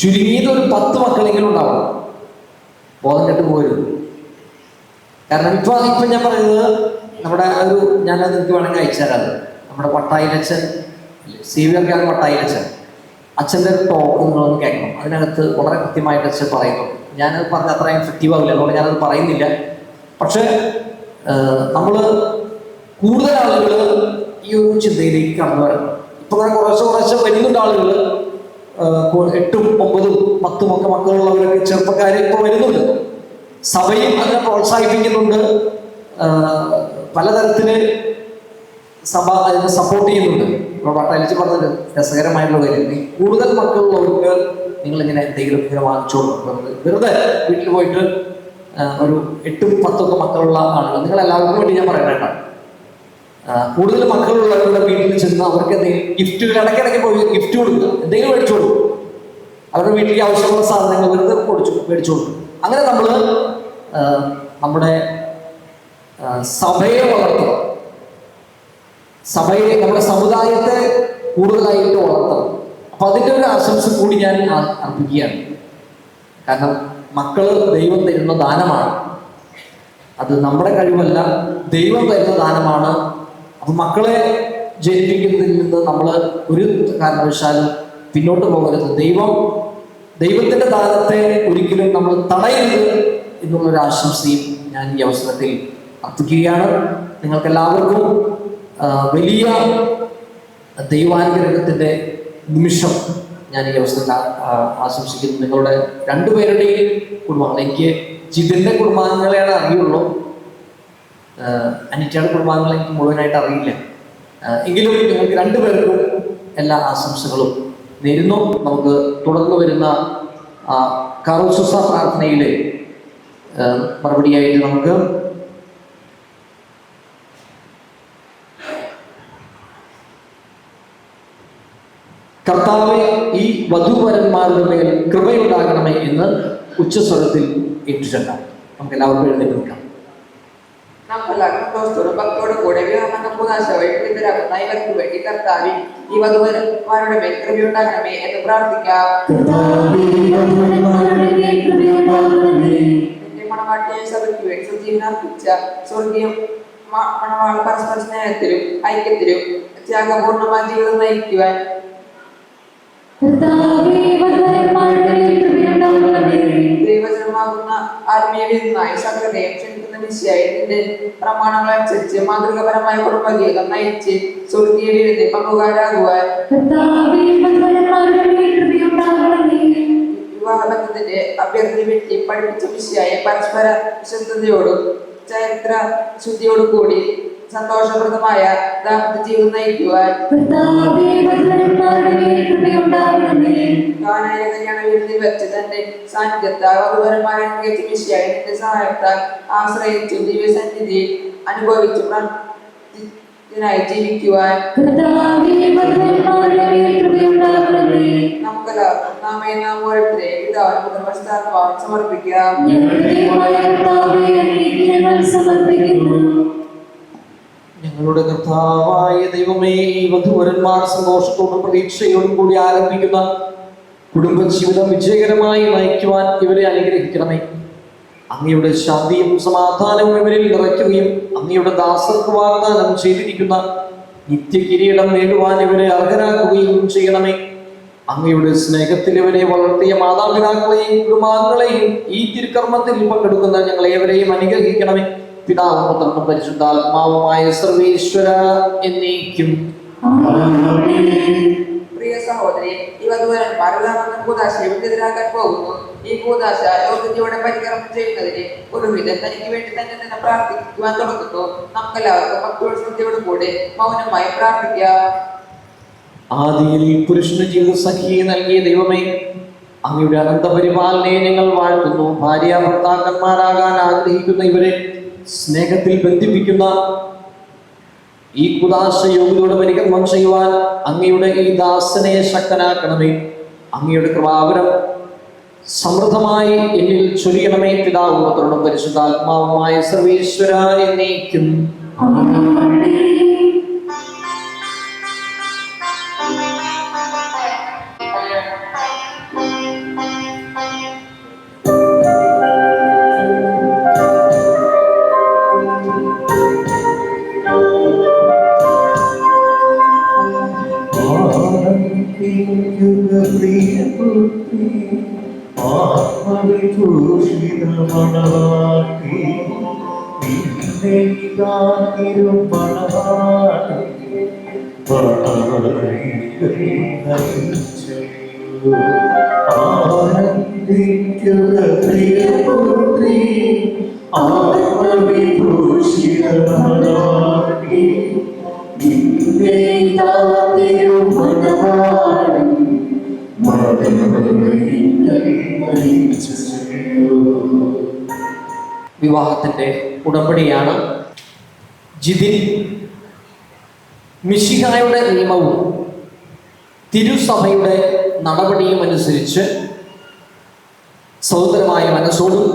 ചുരുങ്ങിയത് ഒരു 10 മക്കളെങ്കിലും ഉണ്ടാവണം. ബോധം കെട്ട് പോകരുത്. കാരണം ഇപ്പൊ ഞാൻ പറയുന്നത് നമ്മുടെ ഞാനത് നിങ്ങൾക്ക് വേണമെങ്കിൽ അയച്ചു തരാം. നമ്മുടെ പട്ടായിലച്ഛൻ, സീവിയർക്കാണ് പട്ടായിലച്ഛൻ. അച്ഛൻ്റെ ടോക്ക് നിങ്ങളൊന്ന് കേൾക്കണം. അതിനകത്ത് വളരെ കൃത്യമായിട്ട് അച്ഛൻ പറയുന്നു. ഞാനത് പറഞ്ഞ അത്ര എഫക്റ്റീവ് ആവില്ല, അതുകൊണ്ട് ഞാനത് പറയുന്നില്ല. പക്ഷെ നമ്മൾ കൂടുതൽ ആളുകൾ ഈ ഒരു ചിന്തയിലേക്ക് കടന്നു വരണം. ഇപ്പൊ കുറേശ്ശെ വരുന്നുണ്ട് ആളുകൾ. 8ഉം 9ഉം 10ഉം ഒക്കെ മക്കളുള്ളവരൊക്കെ ചെറുപ്പക്കാർ ഇപ്പൊ വരുന്നുണ്ട്. സഭയും അതിനെ പ്രോത്സാഹിപ്പിക്കുന്നുണ്ട്. പലതരത്തില് സഭ അതിനെ സപ്പോർട്ട് ചെയ്യുന്നുണ്ട്. ഇപ്പോൾ പട്ടാലിച്ച് പറഞ്ഞത് രസകരമായിട്ടുള്ള കാര്യം, കൂടുതൽ മക്കളുള്ളവർക്ക് നിങ്ങളിങ്ങനെ എന്തെങ്കിലും ഇങ്ങനെ വാങ്ങിച്ചോളൂ. വെറുതെ വീട്ടിൽ പോയിട്ട് ഒരു 8ഉം 10ഉം ഒക്കെ മക്കളുള്ള ആളുകൾ, നിങ്ങളെല്ലാവർക്കും വേണ്ടി ഞാൻ പറയണേണ്ട. കൂടുതൽ മക്കളുള്ളവരുടെ വീട്ടിൽ ചെന്ന് അവർക്ക് എന്തെങ്കിലും ഗിഫ്റ്റ്, ഇടയ്ക്കിടയ്ക്ക് പോയി ഗിഫ്റ്റ് കൊടുക്കുക, എന്തെങ്കിലും മേടിച്ചു കൊടുക്കും. അവരുടെ വീട്ടിലേക്ക് ആവശ്യമുള്ള സാധനങ്ങൾ വെറുതെ മേടിച്ചു കൊടുക്കും. അങ്ങനെ നമ്മൾ നമ്മുടെ സഭയെ വളർത്തണം. സഭയെ, നമ്മുടെ സമുദായത്തെ കൂടുതലായിട്ട് വളർത്തണം. അപ്പൊ അതിൻ്റെ ഒരു ആശംസ കൂടി ഞാൻ അർപ്പിക്കുകയാണ്. കാരണം മക്കള് ദൈവം തരുന്ന ദാനമാണ്. അത് നമ്മുടെ കഴിവല്ല, ദൈവം തരുന്ന ദാനമാണ്. അപ്പൊ മക്കളെ ജനിപ്പിക്കുന്നതിൽ നിന്ന് നമ്മൾ ഒരു കാരണവശാലും പിന്നോട്ട് പോകരുത്. ദൈവത്തിന്റെ ദാനത്തെ ഒരിക്കലും നമ്മൾ തടയരുത് എന്നുള്ളൊരു ആശംസയും ഞാൻ ഈ അവസരത്തിൽ അർപ്പിക്കുകയാണ്. നിങ്ങൾക്കെല്ലാവർക്കും വലിയ ദൈവാനുഗ്രഹത്തിന്റെ നിമിഷം ഞാൻ ഈ അവസരത്തിൽ ആശംസിക്കുന്നു. നിങ്ങളുടെ രണ്ടുപേരുടെയും കുടുംബങ്ങൾ, എനിക്ക് ജിതിന്റെ കുടുംബാംഗങ്ങളെയാണ് അറിയുള്ളൂ, അനിറ്റയുടെ കുടുംബാംഗങ്ങളെ എനിക്ക് മുഴുവനായിട്ട് അറിയില്ല. എങ്കിലും നിങ്ങൾക്ക് രണ്ടുപേർക്കും എല്ലാ ആശംസകളും നേരുന്നു. നമുക്ക് തുടർന്ന് വരുന്ന കാറോസുസ പ്രാർത്ഥനയിലെ മറുപടിയായിട്ട് നമുക്ക് കർത്താവെ, ഈ വധൂവരന്മാരുടെ മേൽ കൃപയുണ്ടാകണമേ എന്ന് ഉച്ചസ്വരത്തിൽ ഏറ്റുചൊല്ലാം. നമുക്ക് എല്ലാവർക്കും എഴുന്നേറ്റ് നിൽക്കാം. ഭക്തോട് കൂടെ വിവാഹമൂതാശവൈകുന്നേരാകുന്ന ഇവർക്ക് വേണ്ടി കർത്താവിൽ ഈ വധുവരന്മാരുടെ മേൽ കൃപയുണ്ടാകണമേ എന്ന് പ്രാർത്ഥിക്കാം. മണവാട്ടിയായ സഭയ്ക്ക് വേണ്ടി സജീവനർപ്പിച്ച സ്വർഗീയ മണവാൾ പരസ്പര സ്നേഹത്തിലും ഐക്യത്തിലും ത്യാഗപൂർണമായ ജീവിതം നയിക്കുവാൻ ദൈവജനമാകുന്ന ആത്മീയനായി സകലതയും ക്ഷണിക്കുന്ന ദിശയായി നിന്റെ പ്രമാണങ്ങൾ അനുസരിച്ച് മാതൃകപരമായ കുടുംബജീവിതം നയിച്ച് സ്വർഗീയ വിരുദ്ധ പങ്കുകാരാകുവാൻ വിവാഹബന്ധത്തിന്റെ അഭ്യർത്ഥന വെട്ടി പഠിപ്പിച്ച വിഷയായ പരസ്പര വിശുദ്ധതയോടും ചരിത്ര ശുദ്ധിയോടും കൂടി സന്തോഷപ്രദമായ ദാമ്പത്യ ജീവിതം നയിക്കുവാൻ കല്യാണ വീട്ടിൽ വെച്ച് തന്റെ സാന്നിധ്യത്താൽ വധുവരന്മാരെ മികച്ച വിഷയായി നിന്റെ സഹായത്താൽ ആശ്രയിച്ചു ദിവ്യസന്നിധി അനുഭവിച്ചു ായി ജീവിക്കുവാൻ നമുക്കെല്ലാവർക്കും നാം ഓരോരുത്തരെ പിതാവിനും സമർപ്പിക്കാം. ഞങ്ങൾ ഞങ്ങളുടെ കർത്താവായ ദൈവമേ, ഈ വധൂവരന്മാർ സന്തോഷത്തോടും പ്രതീക്ഷയോടും കൂടി ആരംഭിക്കുന്ന കുടുംബജീവിതം വിജയകരമായി നയിക്കുവാൻ ഇവരെ അനുഗ്രഹിക്കണമേ. അങ്ങയുടെ ശാന്തിയും സമാധാനവും ഇവരിൽ നിറയ്ക്കുകയും അങ്ങയുടെ ദാസർക്ക് വാഗ്ദാനം ചെയ്തിരിക്കുന്ന നിത്യകിരീടം നേടുവാൻ ഇവരെ അർഹരാക്കുകയും ചെയ്യണമേ. അങ്ങയുടെ സ്നേഹത്തിൽ ഇവരെ വളർത്തിയ മാതാപിതാക്കളെയും കുടുംബാംഗങ്ങളെയും ഈ തിരുക്കർമ്മത്തിൽ പങ്കെടുക്കുന്ന ഞങ്ങളേവരെയും അനുഗ്രഹിക്കണമേ. പിതാവും പുത്രനും പരിശുദ്ധാത്മാവുമായ സർവേശ്വര എന്നേക്കും. പ്രിയ സഹോദരി, ഈ വധൂവരന്മാർ കൂതാശയെതിരാക്കാൻ പോകുന്നു. ഈ കൂതാശ യോഗ്യതയോടെ പരികർമ്മം ചെയ്യുന്നതിന് പുരോഹിതൻ തനിക്ക് വേണ്ടി തന്നെ പ്രാർത്ഥിക്കുവാൻ തുടങ്ങുന്നു. നമുക്കെല്ലാവർക്കും ഭക്തിയോടും കൂടെ മൗനമായി പ്രാർത്ഥിക്കാം. ആദിയിൽ പുരുഷന് ജീവിത സഖിയെ നൽകിയ ദൈവമേ, അങ്ങയുടെ അനന്ത പരിപാലനയെ ഞങ്ങൾ വാഴ്ത്തുന്നു. ഭാര്യ ഭർത്താക്കന്മാരാകാൻ ആഗ്രഹിക്കുന്ന ഇവരെ സ്നേഹത്തിൽ ബന്ധിപ്പിക്കുന്ന ഈ കുദാശ യോഗ്യതയോടെ പരികർമ്മം ചെയ്യുവാൻ അങ്ങയുടെ ഈ ദാസനെ ശക്തനാക്കണമേ. അങ്ങയുടെ കൃപാവരം സമൃദ്ധമായി എന്നിൽ ചൊരിയണമേ. പിതാവും പുത്രനും പരിശുദ്ധാത്മാവുമായ സർവേശ്വര എന്നേക്കും. വിവാഹത്തിന്റെ ഉടമ്പടിയാണ്. ജിതിൻ മിശിഹായുടെ നിയമവും തിരുസഭയുടെ നടപടിയും അനുസരിച്ച് സഹോദരമായ മനസ്സോടും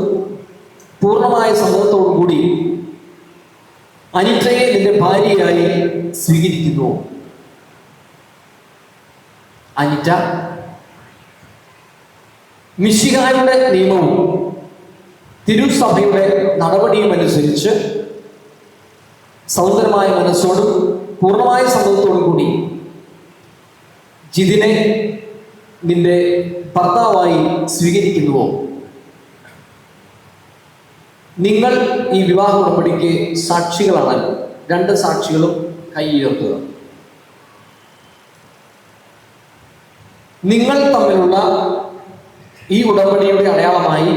പൂർണ്ണമായ സമ്മതത്തോടും കൂടി അനിറ്റയെ നിന്റെ ഭാര്യയായി സ്വീകരിക്കുന്നു. അനിറ്റ മിശിഹായുടെ നിയമവും തിരുസഭയുടെ നടപടിയും അനുസരിച്ച് സഹോദരമായ മനസ്സോടും പൂർണ്ണമായ സമ്മതത്തോടും കൂടി ജിതിനെ നിന്റെ ഭർത്താവായി സ്വീകരിക്കുന്നുവോ? നിങ്ങൾ ഈ വിവാഹ ഉടമ്പടിക്ക് സാക്ഷികളാണ്. രണ്ട് സാക്ഷികളും കൈ ഉയർത്തുക. നിങ്ങൾ തമ്മിലുള്ള ഈ ഉടമ്പടിയുടെ അടയാളമായി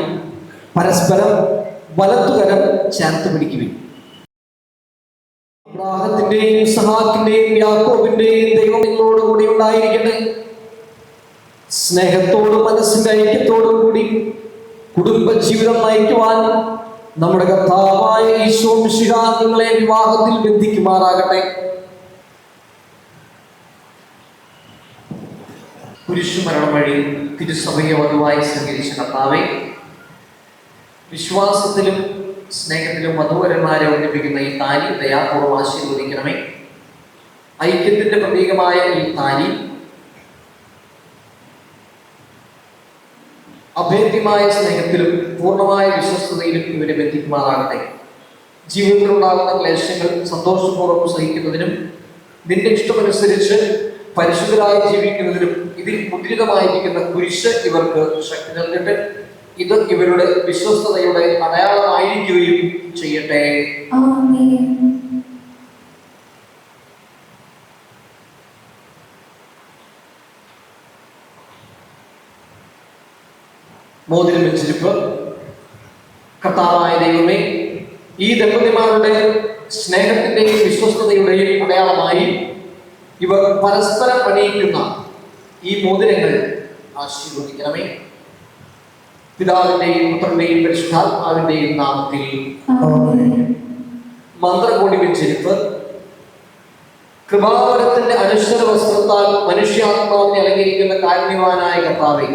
പരസ്പരം വലത്തുകരം ചേർത്ത് പിടിക്കുവിൻ. അബ്രാഹത്തിന്റെയും ഇസ്ഹാക്കിന്റെയും യാക്കോബിന്റെയും ദൈവം നിങ്ങളോടുകൂടി ഉണ്ടായിരിക്കട്ടെ. സ്നേഹത്തോടും മനസ്സിന്റെ ഐക്യത്തോടും കൂടി കുടുംബജീവിതം നയിക്കുവാൻ നമ്മുടെ കർത്താവായ ഈശോ മിശിഹ നിങ്ങളെ വിവാഹത്തിൽ ബന്ധിക്കുമാറാകട്ടെ. കുരിശുമരണം വഴി തിരുസഭയെ വധുവായി സ്വീകരിച്ച കർത്താവെ, വിശ്വാസത്തിലും സ്നേഹത്തിലും വധൂവരന്മാരെ ഒന്നിപ്പിക്കുന്ന ഈ താലി ദയാപൂർവ്വം ആശീർവദിക്കണമേ. ഐക്യത്തിന്റെ പ്രതീകമായ ഈ താലി അഭേദ്യമായ സ്നേഹത്തിലും പൂർണ്ണമായ വിശ്വസ്തതയിലും ഇവരെ ബന്ധിക്കുമാറാകട്ടെ. ജീവിതത്തിലുണ്ടാകുന്ന ക്ലേശങ്ങൾ സന്തോഷപൂർവ്വം സഹിക്കുന്നതിനും നിന്റെ ഇഷ്ടമനുസരിച്ച് പരിശുദ്ധരായി ജീവിക്കുന്നതിനും ഇതിൽ മുദ്രിതമായിരിക്കുന്ന കുരിശ് ഇവർക്ക് ശക്തി നൽകട്ടെ. ഇത് ഇവരുടെ വിശ്വസ്തതയുടെ അടയാളമായിരിക്കുകയും ചെയ്യട്ടെ. മോതിരം വെച്ചിരിപ്പ്. കർത്താവായ ദൈവമേ, ഈ ദമ്പതിമാരുടെ സ്നേഹത്തിന്റെയും വിശ്വസ്തതയുടെയും അടയാളമായി ഇവർ പരസ്പരം പണിയിക്കുന്ന ഈ മോതിരങ്ങൾ ആശീർവദിക്കണമേ. പിതാവിന്റെയും പുത്രന്റെയും പരിശുദ്ധാത്മാവിന്റെയും നാമത്തിൽ. മന്ത്രകോടി വെച്ചിരിപ്പ്. കൃപാവരത്തിന്റെ അനശ്വര വസ്ത്രത്താൽ മനുഷ്യാത്മാവിനെ അലങ്കരിക്കുന്ന കാരുണ്യവാനായ കർത്താവേ,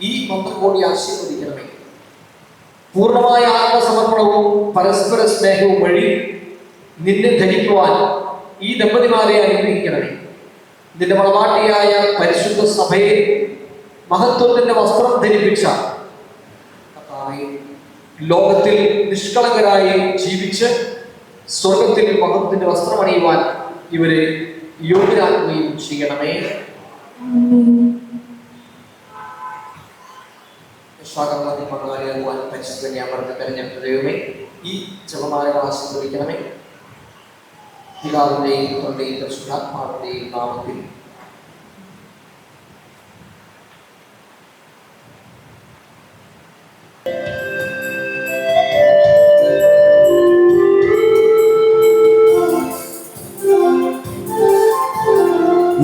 ഈ മന്ത്രകോടി ആശീർവദിക്കണമേ. പൂർണ്ണമായ ആത്മസമർപ്പണവും പരസ്പര സ്നേഹവും വഴി നിന്നെ ധരിക്കുവാൻ ഈ ദമ്പതിമാരെ അനുഗ്രഹിക്കണമേ. നിന്റെ മണവാട്ടിയായ പരിശുദ്ധ സഭയെ മഹത്വത്തിന്റെ വസ്ത്രം ധരിപ്പിച്ച കർത്താവേ, ലോകത്തിൽ നിഷ്കളങ്കരായി ജീവിച്ച് സ്വർഗത്തിൽ മഹത്വത്തിന്റെ വസ്ത്രമണിയുവാൻ ഇവരെ യോഗ്യരാക്കുകയും ചെയ്യണമേ. പങ്കാളിയാകുവാൻ പരിശുദ്ധ ഞാൻ പറഞ്ഞ തെരഞ്ഞെടുത്ത ദൈവമേ, ഈ ജപമാലകൾ ആശീർവദിക്കണമേ. പിതാവിന്റെയും പുത്രന്റെയും പരിശുദ്ധാത്മാവിന്റെയും നാമത്തിൽ.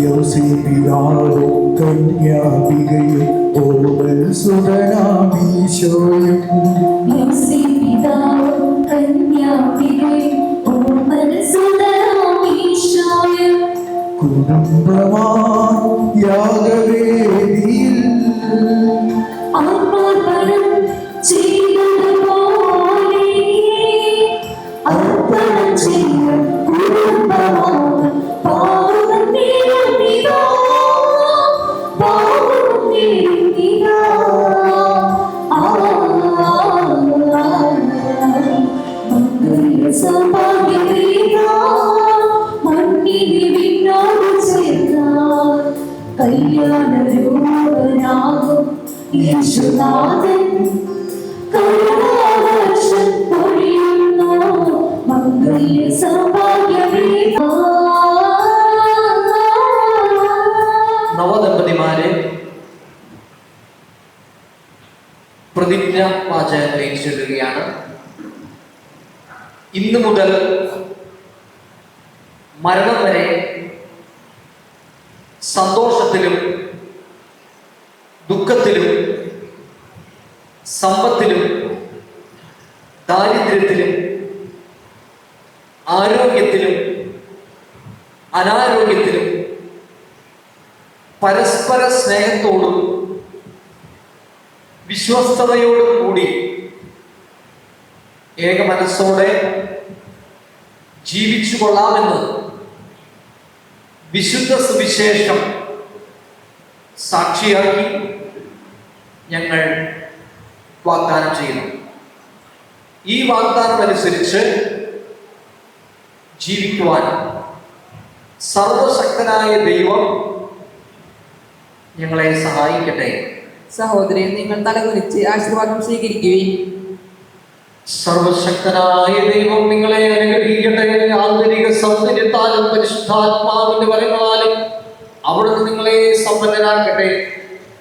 യോസേപ്പിതാവും കന്യാപികയും ഓമൽ സുതനാമീശോയും യോസേപ്പിതാവും കന്യാപികയും ഓമൽ സുതനാമീശോയും കുടുംബമായി യാഗവേദിയിൽ അർപ്പണം ചെയ്തതുപോലെ അർപ്പണം ചെയ്യും കുടുംബമായി പാവം നേരിടുക, പാവം നേരിടുക. സൗഭാഗ്യവേദ മണ്ണിനെ വിണ്ണോട് ചേർത്താൽ കല്യാണരൂപനാകും യേശുനാഥൻ. കരുണാവർഷം പൊഴിയുന്നു മംഗല്യ സൗഭാഗ്യവേദ. നവദമ്പതിമാരെ പ്രതിജ്ഞ വാചകത്തിലേക്ക് ചൊല്ലുകയാണ്. ഇന്നു മുതൽ മരണം വരെ സന്തോഷത്തിലും ദുഃഖത്തിലും സമ്പത്തിലും ദാരിദ്ര്യത്തിലും ആരോഗ്യത്തിലും അനാരോഗ്യത്തിലും പരസ്പര സ്നേഹത്തോടും വിശ്വസ്തയോടും കൂടി ഏക മനസ്സോടെ ജീവിച്ചു കൊള്ളാമെന്ന് വിശുദ്ധ സുവിശേഷം സാക്ഷിയാക്കി ഞങ്ങൾ വാഗ്ദാനം ചെയ്യുന്നു. ഈ വാഗ്ദാനം അനുസരിച്ച് ജീവിക്കുവാൻ സർവശക്തനായ ദൈവം ഞങ്ങളെ സഹായിക്കട്ടെ. സഹോദരൻ, നിങ്ങൾ തലകുനിച്ച് ആശീർവാദം സ്വീകരിക്കുകയും സർവശക്തനായ ദൈവം നിങ്ങളെ അനുഗ്രഹിക്കട്ടെ. ആന്തരിക സൗന്ദര്യത്താലും പരിശുദ്ധാത്മാവിന്റെ വരങ്ങളാലും അവിടുന്ന് നിങ്ങളെ സമ്പന്നരാക്കട്ടെ.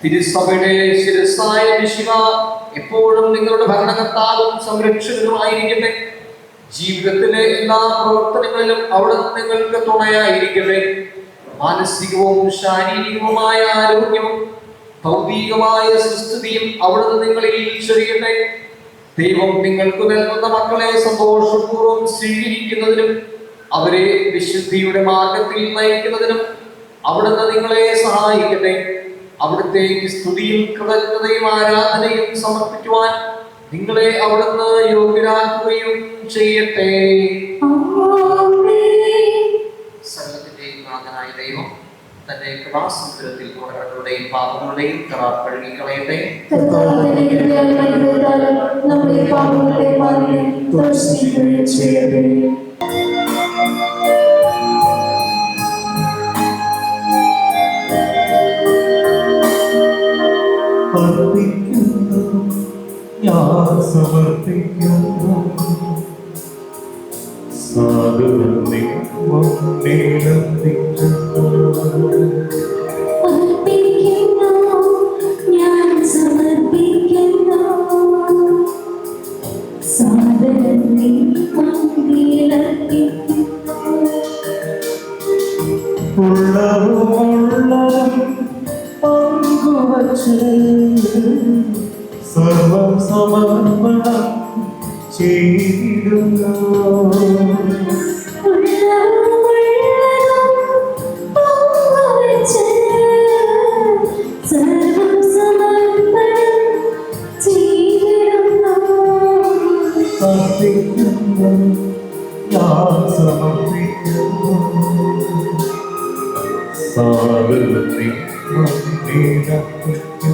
തിരുസഭയുടെ ശിരസ്സായ മിശിഹ എപ്പോഴും നിങ്ങളുടെ ഭരണകർത്താവും സംരക്ഷകനുമായിരിക്കട്ടെ. ജീവിതത്തിലെ എല്ലാ പ്രവർത്തനങ്ങളിലും അവിടുന്ന് നിങ്ങൾക്ക് തുണയായിരിക്കട്ടെ. മാനസികവും ശാരീരികവുമായ ആരോഗ്യവും ഭൗതികമായ സുസ്ഥിതിയും അവിടുന്ന് നിങ്ങളിൽ ചൊരിയട്ടെ. ദൈവം നിങ്ങൾക്ക് നൽകുന്ന മക്കളെ സന്തോഷപൂർവ്വം സ്വീകരിക്കുന്നതിനും അവരെ വിശുദ്ധിയുടെ മാർഗത്തിൽ നയിക്കുന്നതിനും അവിടുന്ന് നിങ്ങളെ സഹായിക്കട്ടെ. അവിടുത്തെ സ്തുതിയും കൃതജ്ഞതയും ആരാധനയും സമർപ്പിക്കുവാൻ നിങ്ങളെ അവിടുന്ന് യോഗ്യരാക്കുകയും ചെയ്യട്ടെ. സകലത്തിന്റെയും നാഥനായ ദൈവം തന്റെ കൃപാസമുദ്രത്തിൽ കടകളുടെയും പാപങ്ങളുടെയും കരാർ കഴുകിക്കളയട്ടെ. നമ്മുടെ പാപങ്ങളെ മാറി ചെയ്യട്ടെ. അർപ്പിക്കുന്നു, ഞാൻ സമർപ്പിക്കുന്നു സാധുവിൽ അർപ്പിക്കുന്നു, ഞാൻ സമർപ്പിക്കുന്നു സാധനത്തെ മണ്ണിലർപ്പിക്കുന്നു. ഉള്ളതും പങ്കുവച്ച് സർവം സമർപ്പണം ചെയ്തിടുന്നു. സർവം സമർപ്പണം ചെയ്തിടുന്നു. അർപ്പിക്കുന്നു, ഞാൻ നാഗത്തെ നന്ദിയർപ്പിക്കുന്നു.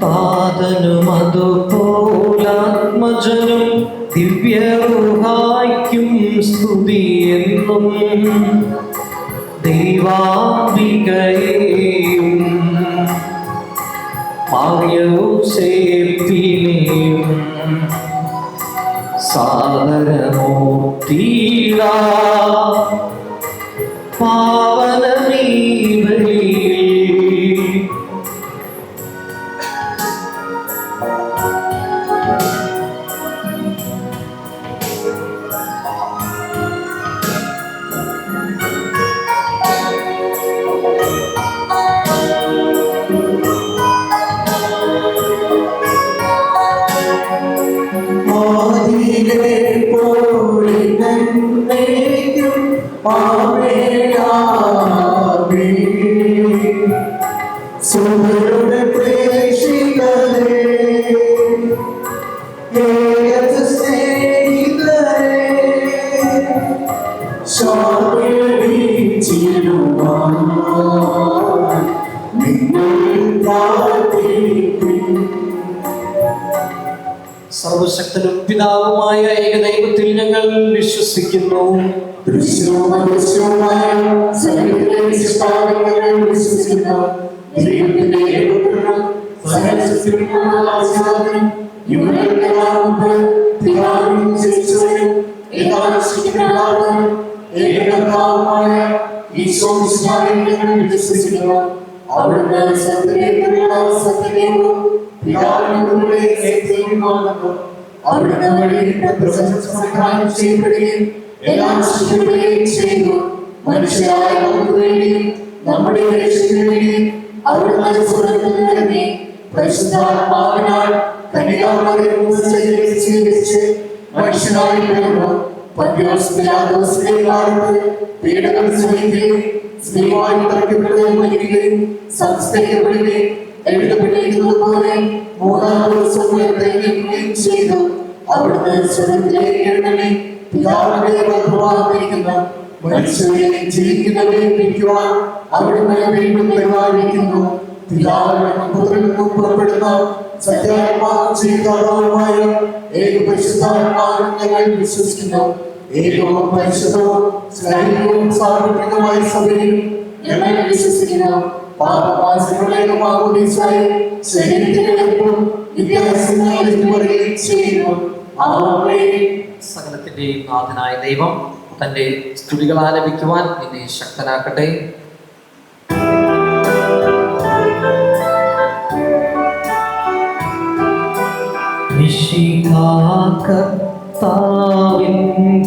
താതനും അതുപോലാത്മജനും ദിവ്യറുഹായ്ക്കും സ്തുതിയെന്നും ദൈവാംബികയെയും മാർയോസേപ്പിനെയും സാദരമൂർത്തിയിടാ പാവനമീ ബലിയിൽ. സർവശക്തനും പിതാവുമായ ഏകദൈവത്തിൽ ഞങ്ങൾ വിശ്വസിക്കുന്നു. അവിടുന്ന് സത്യവും അവിടുന്ന് വഴി സംവിധാനം ചെയ്യപ്പെടുകയും എല്ലാം സൃഷ്ടിക്കുകയും ചെയ്തു. മനുഷ്യരായ നമുക്ക് വേണ്ടിയും നമ്മുടെ രക്ഷയ്ക്ക് വേണ്ടിയും അവിടുന്ന് സ്വർഗ്ഗത്തിൽ നിന്നിറങ്ങി പരിശുദ്ധാത്മാവിനാൽ കന്യകാമറിയത്തിൽ സ്വീകരിച്ച് മനുഷ്യനായി പിറന്നു. പന്തിയോസ് പിലാത്തോസിന്റെ കാലത്ത് പീഡകൾ സഹിക്കുകയും സ്ത്രീയായി തറയ്ക്കപ്പെടുകയും മരിക്കുകയും സംസ്കരിക്കപ്പെടുകയും എഴുതപ്പെട്ടിരിക്കുന്നത് പോലെ മൂന്നാം ദിവസം ഉയർത്തെഴുന്നേൽക്കുകയും ചെയ്തു. അവിടുന്ന് സ്വർഗ്ഗത്തിലേക്ക് എഴുന്നള്ളി പിതാവിന്റെ വലത്തുഭാഗത്തിരിക്കുന്ന മനുഷ്യരെയും ജീവിക്കുന്നവരെയും വിളിക്കുവാൻ അവിടുന്ന് വീണ്ടും പരിപാലിക്കുന്നു. പിതാവിനും പുത്രനും പുറപ്പെടുന്ന സത്യാത്മാവും ജീവിതാത്മാവുമായ ഏക പരിശുദ്ധാത്മാവിൽ ഞങ്ങൾ വിശ്വസിക്കുന്നു. ഏകവും പരിശുദ്ധവും സ്നേഹവും സാർവത്രികമായ സഭയിലും ഞങ്ങൾ വിശ്വസിക്കുന്നു. സകലത്തിന്റെയും നാഥനായ ദൈവം തന്റെ സ്തുതികൾ ആലപിക്കുവാൻ നിന്നെ ശക്തനാക്കട്ടെ. കർത്താവിൻ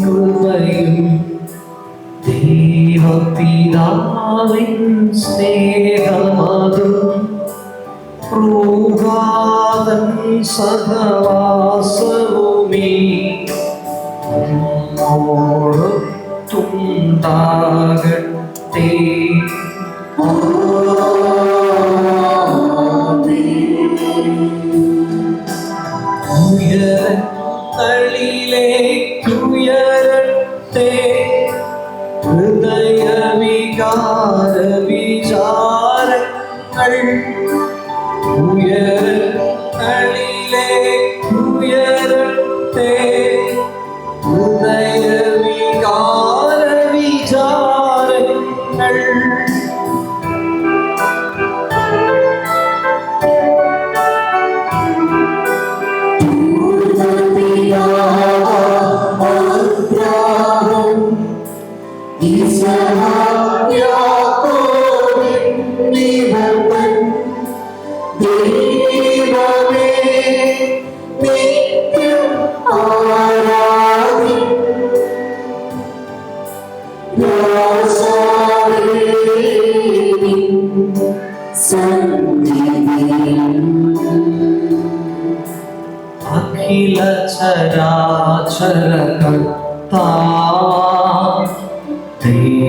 കൃപയും ദൈവപിതാവിൻ സ്നേഹമതും റൂഹാതൻ സഹവാസവുമീ നമ്മോടൊത്തുണ്ടാകട്ടെ. ഉയരങ്ങളിലേക്കുയരട്ടെ ഹൃദയവികാര വിചാരങ്ങൾ. ഉയരങ്ങളിലേക്കുയരട്ടെ ഹൃദയവികാര വിചാരങ്ങൾ. അഖില ചരാചര കർത്താവേ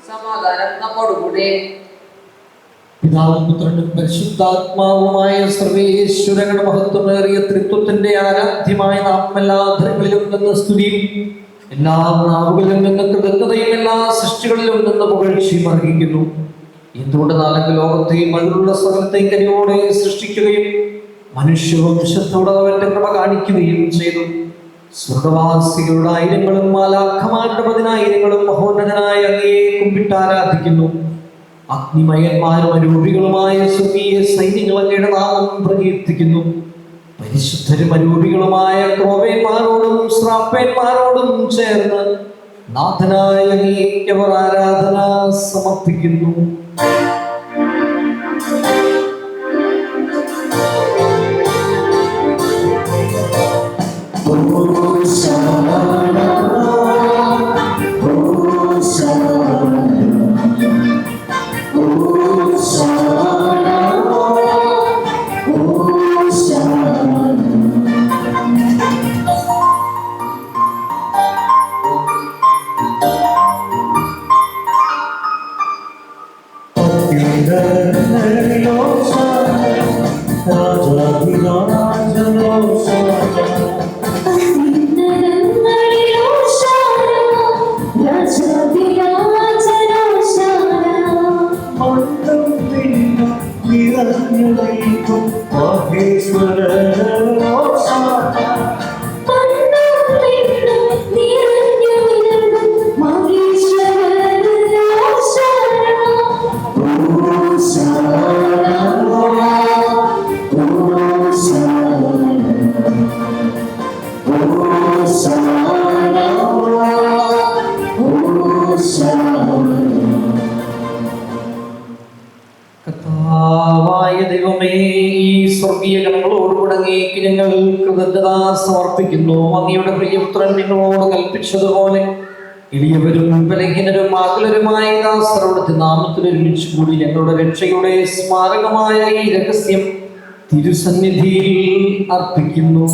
സമാധാനം നമ്മോടുകൂടെ. പിതാവും പുത്രനും പരിശുദ്ധാത്മാവുമായ സർവേശ്വരങ്ങളുടെ മഹത്വമേറിയ ത്രിത്വത്തിന്റെ ആരാധ്യമായ നാം എല്ലാ ധരങ്ങളിലും നിന്ന് സ്തുതിയും എല്ലാ നാവുകളിലും നിന്ന് കൃതജ്ഞതയും എല്ലാ സൃഷ്ടികളിലും നിന്ന് പുകഴ്ചയും അർഹിക്കുന്നു. എന്തുകൊണ്ട് നാലംഗ ലോകത്തെയും അതിലുള്ള സ്ഥലത്തെയും കനിയോടെ സൃഷ്ടിക്കുകയും മനുഷ്യവംശത്തോട് അവന്റെ കൃപ കാണിക്കുകയും ചെയ്തു. സ്വർഗവാസികളുടെ ആയിരങ്ങളും മാലാഖമാരുടെ 10,000 മഹോന്നതനായ അങ്ങയെ കുമ്പിട്ട് ആരാധിക്കുന്നു. അഗ്നിമയന്മാരും അരൂപികളുമായ സ്വർഗീയ സൈന്യങ്ങൾ അങ്ങയുടെ നാമം പ്രകീർത്തിക്കുന്നു. പരിശുദ്ധരും അരൂപികളുമായ ക്രോവേന്മാരോടും ശ്രാപ്പേന്മാരോടും ചേർന്ന് നാഥനായ അങ്ങേക്ക് അവർ ആരാധന സമർപ്പിക്കുന്നു. കർത്താവായ ദൈവമേ, ഈ സ്വർഗീയ ഗണങ്ങളോടുകൂടെ അങ്ങേക്ക് ഞങ്ങൾ കൃതജ്ഞത സമർപ്പിക്കുന്നു. അങ്ങയുടെ പ്രിയപുത്രൻ നിങ്ങളോട് കൽപ്പിച്ചതുപോലെ എളിയവരും ബലഹീനരും ആകുലരുമായ ദാസരുടെ നാമത്തിൽ ഒരുമിച്ച് കൂടി ഞങ്ങളുടെ രക്ഷയുടെ സ്മാരകമായ ഈ രഹസ്യം തിരുസന്നിധിയിൽ അർപ്പിക്കുന്നു.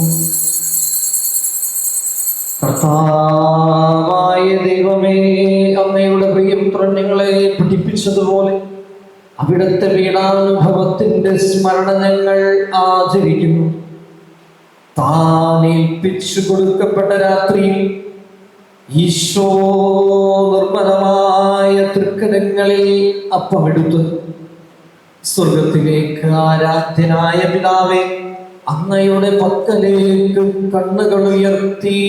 കർത്താവായ ദൈവമേ, അങ്ങയുടെ പ്രിയപുത്രൻ നിങ്ങളെ പഠിപ്പിച്ചതുപോലെ അവിടുത്തെ പീഡാനുഭവത്തിന്റെ സ്മരണ ഞങ്ങൾ ആചരിക്കുന്നു. താൻ ഏൽപ്പിച്ചു കൊടുക്കപ്പെട്ട രാത്രിയിൽ ഈശോ നിർമ്മലമായ തൃക്കരങ്ങളിൽ അപ്പമെടുത്ത് സ്വർഗത്തിലേക്ക് ആരാധ്യനായ പിതാവേ, അങ്ങയുടെ പക്കലേക്ക് കണ്ണുകൾ ഉയർത്തി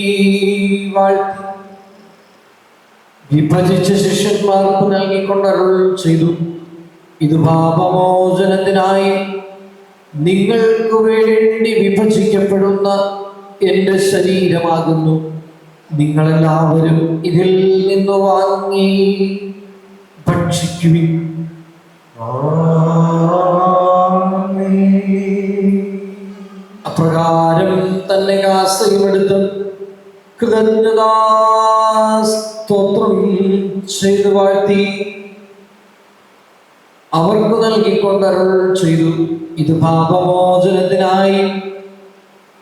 വാഴ്ത്തി വിഭജിച്ച ശിഷ്യന്മാർക്ക് നൽകിക്കൊണ്ടരുൾ ചെയ്തു. ഇത് പാപമോചനത്തിനായി നിങ്ങൾക്ക് വേണ്ടി വിഭജിക്കപ്പെടുന്ന എൻ്റെ ശരീരമാകുന്നു. നിങ്ങളെല്ലാവരും ഇതിൽ നിന്ന് വാങ്ങി ഭക്ഷിക്കുവിൻ. അപ്രകാരം തന്നെ കാസയുമെടുത്ത് കൃതജ്ഞതാ സ്തോത്രം ചെയ്തു വാഴ്ത്തി അവർക്ക് നൽകിക്കൊണ്ടരുൾ ചെയ്തു. ഇത് പാപമോചനത്തിനായി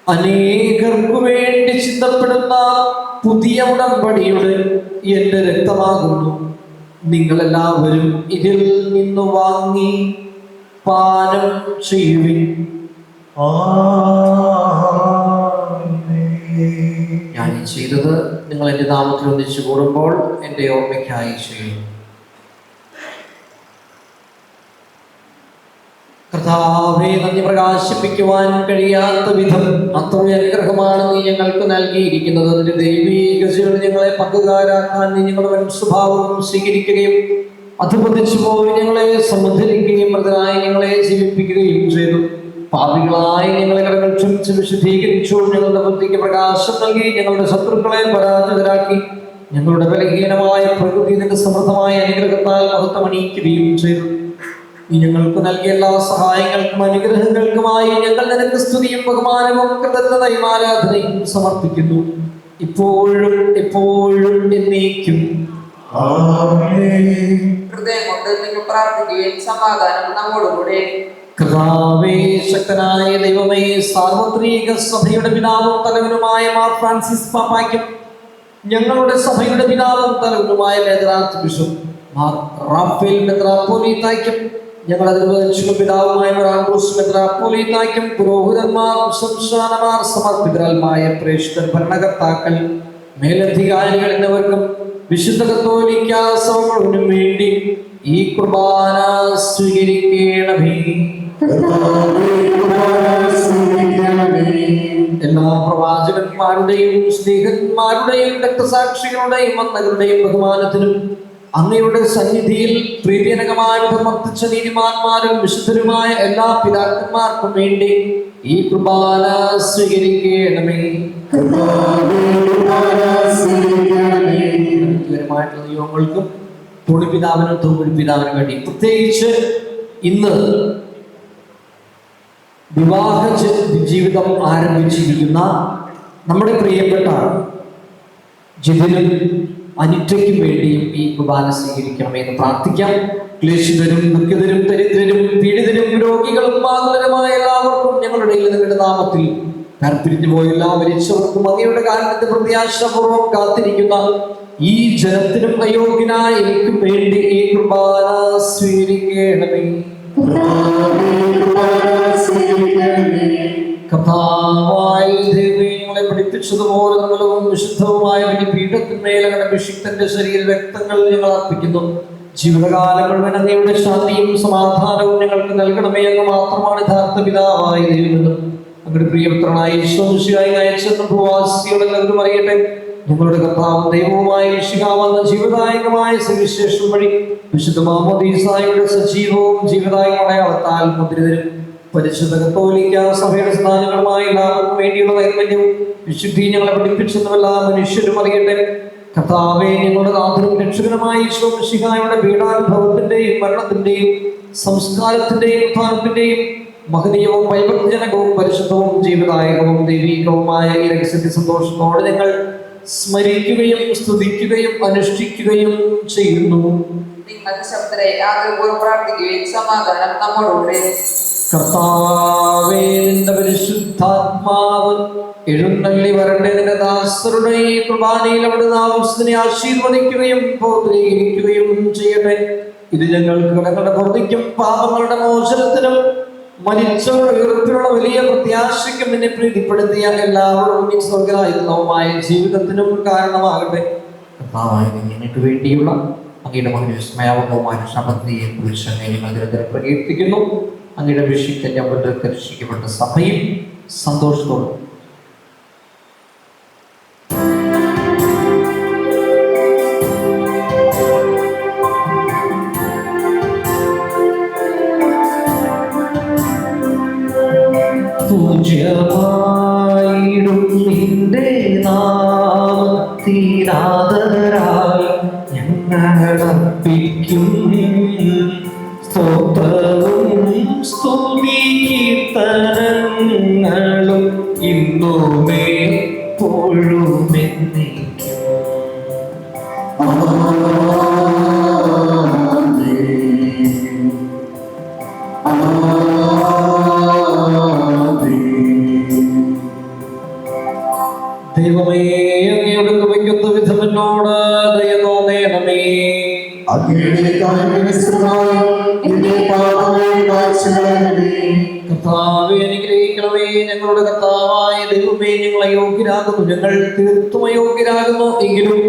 അനേകർക്കു വേണ്ടി ചിന്തപ്പെടുന്ന പുതിയ ഉടമ്പടിയുടെ എൻ്റെ രക്തമാകുന്നു. നിങ്ങളെല്ലാവരും ഇതിൽ നിന്ന് വാങ്ങി പാനം ചെയ്യുവിൻ. ഞാൻ ചെയ്തത് നിങ്ങൾ എൻ്റെ നാമത്തിൽ ഒന്നിച്ചു കൂടുമ്പോൾ എൻ്റെ ഓർമ്മയ്ക്കായി ചെയ്യും. കർത്താവേ, നന്ദി പ്രകാശിപ്പിക്കുവാൻ കഴിയാത്ത വിധം അത്രയും അനുഗ്രഹമാണ് നീ ഞങ്ങൾക്ക് നൽകിയിരിക്കുന്നത്. അതിന്റെ ദൈവീക ജീവൻ ഞങ്ങളെ പങ്കുകാരാക്കാൻ നീ ഞങ്ങളുടെ സ്വഭാവം സ്വീകരിക്കുകയും അധപതിച്ചു പോയി ഞങ്ങളെ സമുദ്ധരിക്കുകയും മൃതനായി ഞങ്ങളെ ജീവിപ്പിക്കുകയും ചെയ്തു. പാപികളായി ഞങ്ങളെ കടകൾ ക്ഷമിച്ച് വിശുദ്ധീകരിച്ചു. ഞങ്ങളുടെ ബുദ്ധിക്ക് പ്രകാശം നൽകി ഞങ്ങളുടെ ശത്രുക്കളെ പരാജിതരാക്കി ഞങ്ങളുടെ ബലഹീനമായ പ്രകൃതി നിന്റെ സമൃദ്ധമായ അനുഗ്രഹത്താൽ മഹത്വമണിയിക്കുകയും ചെയ്തു. നീ ഞങ്ങൾക്ക് നൽകിയ എല്ലാ സഹായങ്ങൾക്കും അനുഗ്രഹങ്ങൾക്കുമായി ഞങ്ങൾ നിനക്ക് സ്തുതിയും ബഹുമാനവും കൃതജ്ഞതയും ആരാധനയും സമർപ്പിക്കുന്നു, ഇപ്പോഴും എപ്പോഴും എന്നേക്കും. ഹൃദയം കൊണ്ട് നിങ്ങൾ പ്രാർത്ഥിക്കുകയും സമാധാനം നമ്മോടുകൂടെ. കർത്താവേ, ശക്തനായ ദൈവമേ, സാർവത്രിക സഭയുടെ പിതാവും തലവനുമായ മാർ ഫ്രാൻസിസ് പാപ്പായ്ക്കും ഞങ്ങളുടെ സഭയുടെ പിതാവും തലവനുമായ മേജർ ബിഷപ്പ് മാർ റാഫേൽ മെത്രാപ്പോലീത്തായ്ക്കും ഞങ്ങളുടെ നിർവഹിച്ച പിതാവുമായ മാർ ആൻഡ്രൂസ് മെത്രാപ്പോലീത്തായ്ക്കും പുരോഹിതന്മാർ, സംസ്ഥാനമാർ, സമർപ്പിതരായ പ്രേക്ഷിതർ, ഭരണകർത്താക്കൾ, മേലധികാരികൾ എന്നിവർക്കും വിശുദ്ധ കത്തോലിക്ക സഭ മുഴുവനും വേണ്ടി ഈ കുർബാന സ്വീകരിക്കണമേ. എല്ലാ പ്രവാചകന്മാരുടെയും സ്നേഹന്മാരുടെയും രക്തസാക്ഷികളുടെയും വന്നകളുടെയും ബഹുമാനത്തിനും അങ്ങയുടെ സന്നിധിയിൽ പ്രീതിജനകമായി പ്രവർത്തിച്ച നീതിമാന്മാരും വിശുദ്ധരുമായ എല്ലാ പിതാക്കന്മാർക്കും വേണ്ടി ഈ കുർബാന സ്വീകരിക്കണമേ. വ്യക്തിപരമായിട്ടുള്ള നിയമങ്ങൾക്കും പൊളിപിതാവിനും തൊഴിൽപിതാവിനും വേണ്ടി പ്രത്യേകിച്ച് ഇന്ന് വിവാഹ ജീവിതം ആരംഭിച്ചിരിക്കുന്ന നമ്മുടെ പ്രിയപ്പെട്ട ജിതിനും അനിറ്റയ്ക്കും വേണ്ടിയും ഈ കുർബാന സ്വീകരിക്കണമെന്ന് പ്രാർത്ഥിക്കാം. ക്ലേശിതരും ദുഃഖിതരും ദരിദ്രരും പീഡിതരും രോഗികളും മാതൃകമായ എല്ലാവർക്കും ഞങ്ങളുടെ നിങ്ങളുടെ നാമത്തിൽ കർപ്പിരിഞ്ഞു പോയ എല്ലാ മരിച്ചവർക്കും അങ്ങയുടെ കാരണത്തെ പ്രത്യാശപൂർവ്വം കാത്തിരിക്കുന്ന ഈ ജനത്തിനും അയോഗ്യനായ എനിക്കും വേണ്ടി ഈ കുർബാന സ്വീകരിക്കണമേ. കർത്താവായ ദൈവമേ, ഞങ്ങളെ പഠിപ്പിച്ചതുപോലെ നമ്മളവും വിശുദ്ധവുമായ പീഠത്തിന്മേൽ അങ്ങയുടെ അഭിഷിക്തന്റെ ശരീര രക്തങ്ങൾ ഞങ്ങൾ അർപ്പിക്കുന്നു. ജീവിതകാലം മുഴുവൻ അങ്ങയുടെ ശാന്തിയും സമാധാനവും ഞങ്ങൾക്ക് നൽകണമേ. അങ്ങ് മാത്രമാണ് യഥാർത്ഥ പിതാവായ ദൈവമെന്നും അങ്ങയുടെ പ്രിയപുത്രനായ ഈശോമിശിഹായി അയച്ചെന്നും ഭൂവാസികളെല്ലാവരും അറിയട്ടെ. ഞങ്ങളുടെ കർത്താവും ദൈവവുമായ മിശിഹാവെന്ന ജീവദായകമായ സുവിശേഷം വഴി വിശുദ്ധ മാമോദീസായുടെ സജീവവും ജീവദായക അടയാളത്താൽ മുദ്രിതരും പരിശുദ്ധ കത്തോലിക്ക സഭയുടെ സ്ഥാനങ്ങളുമായി എല്ലാവർക്കും വേണ്ടിയുള്ള നൈർമല്യവും വിശുദ്ധി ഞങ്ങളെ പഠിപ്പിച്ചെന്നും എല്ലാ മനുഷ്യരും അറിയട്ടെ. കർത്താവേ, ഞങ്ങളുടെ നാഥനും രക്ഷകനുമായ ഈശോ മിശിഹായുടെ പീഡാനുഭവത്തിന്റെയും മരണത്തിന്റെയും സംസ്കാരത്തിന്റെയും ഉത്ഥാനത്തിന്റെയും മഹനീയവും വൈഭവജനകവും പരിശുദ്ധവും ജീവദായകവും ദൈവീകവുമായ ഈ രഹസ്യത്തെ സന്തോഷത്തോടെ ഞങ്ങൾ സ്മരിക്കുകയും സ്തുതിക്കുകയും അനുഷ്ഠിക്കുകയും ചെയ്യുന്നു. നിങ്ങൾ ശബ്ദരെ ആഗ്രഹപൂർവ്വം പ്രാർത്ഥിക്കുകയും സമാധാനം നമ്മോടുകൂടെ. കർത്താവേ, നിന്റെ പരിശുദ്ധാത്മാവ് എഴുന്നള്ളി വരട്ടെ. നിന്റെ ദാസരുടെ ഈ കുർബാനയിൽ അവിടുന്ന് ആവശ്യത്തിനെ ആശീർവദിക്കുകയും ബോധീകരിക്കുകയും ചെയ്യട്ടെ. ഇത് ഞങ്ങൾക്ക് ഞങ്ങളുടെ ബോധിക്കും പാപങ്ങളുടെ മോചനത്തിനും മരിച്ചവരുടെ ഉയർപ്പിലുള്ള വലിയ പ്രത്യാശയ്ക്കും നിന്നെ പ്രീതിപ്പെടുത്തിയ എല്ലാവരും ഈ സ്വർഗായുധവുമായ ജീവിതത്തിനും കാരണമാകട്ടെ. കർത്താവായ നിങ്ങൾക്ക് വേണ്ടിയുള്ള അങ്ങയുടെ മകന് വിസ്മയാവകവുമായ ശബ്ദത്തെ കുറിച്ച് ഞങ്ങൾ നിരന്തരം പ്രകീർത്തിക്കുന്നു. അങ്ങയുടെ അഭിഷിക്തന്റെ അവർക്ക് രക്ഷിക്കപ്പെട്ട സഭയും സന്തോഷത്തോടെ പൂജ്യമായിടും നിന്റെ നാമത്തിനാദരായി ഞങ്ങളർപ്പിക്കും സ്തോത്രവും സ്തുതികീർത്തനങ്ങളും ഇന്നുമേ എപ്പോഴുമെന്നേക്കും. ദൈവമേ, അങ്ങയുടെ കൃപയ്ക്കൊത്ത വിധം എന്നോട് ദയ തോന്നണമേ. കർത്താവേ, അനുഗ്രഹിക്കണമേ. ഞങ്ങളുടെ കർത്താവായ ദൈവമേ, ഞങ്ങൾ അയോഗ്യരാകുന്നു, ഞങ്ങൾ തീർത്തും അയോഗ്യരാകുന്നു. എങ്കിലും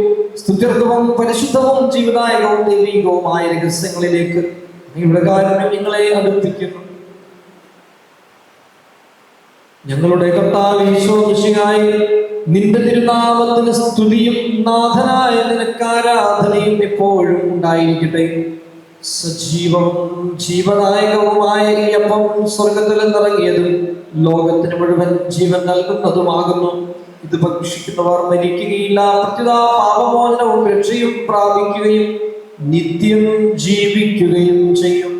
സ്തുത്യർഹവും പരിശുദ്ധവും ജീവദായകവും ദൈവികവുമായ രഹസ്യങ്ങളിലേക്ക് നിങ്ങളുടെ കാരുണ്യം ഞങ്ങളെ അടുപ്പിക്കുന്നു. ഞങ്ങളുടെ കർത്താവ് ഈശോ മിശിഹായി നിന്റെ തിരുനാമത്തിന് സ്തുതിയും നാഥനായ നിനക്ക് ആരാധനയും എപ്പോഴും ഉണ്ടായിരിക്കട്ടെ. സജീവവും ജീവദായകവുമായ ഈ അപ്പം സ്വർഗത്തിൽ നിറങ്ങിയതും ലോകത്തിന് മുഴുവൻ ജീവൻ നൽകുന്നതുമാകുന്നു. ഇത് ഭക്ഷിക്കുന്നവർ മരിക്കുകയില്ല, പ്രത്യുത പാപമോചനവും രക്ഷയും പ്രാപിക്കുകയും നിത്യം ജീവിക്കുകയും ചെയ്യും.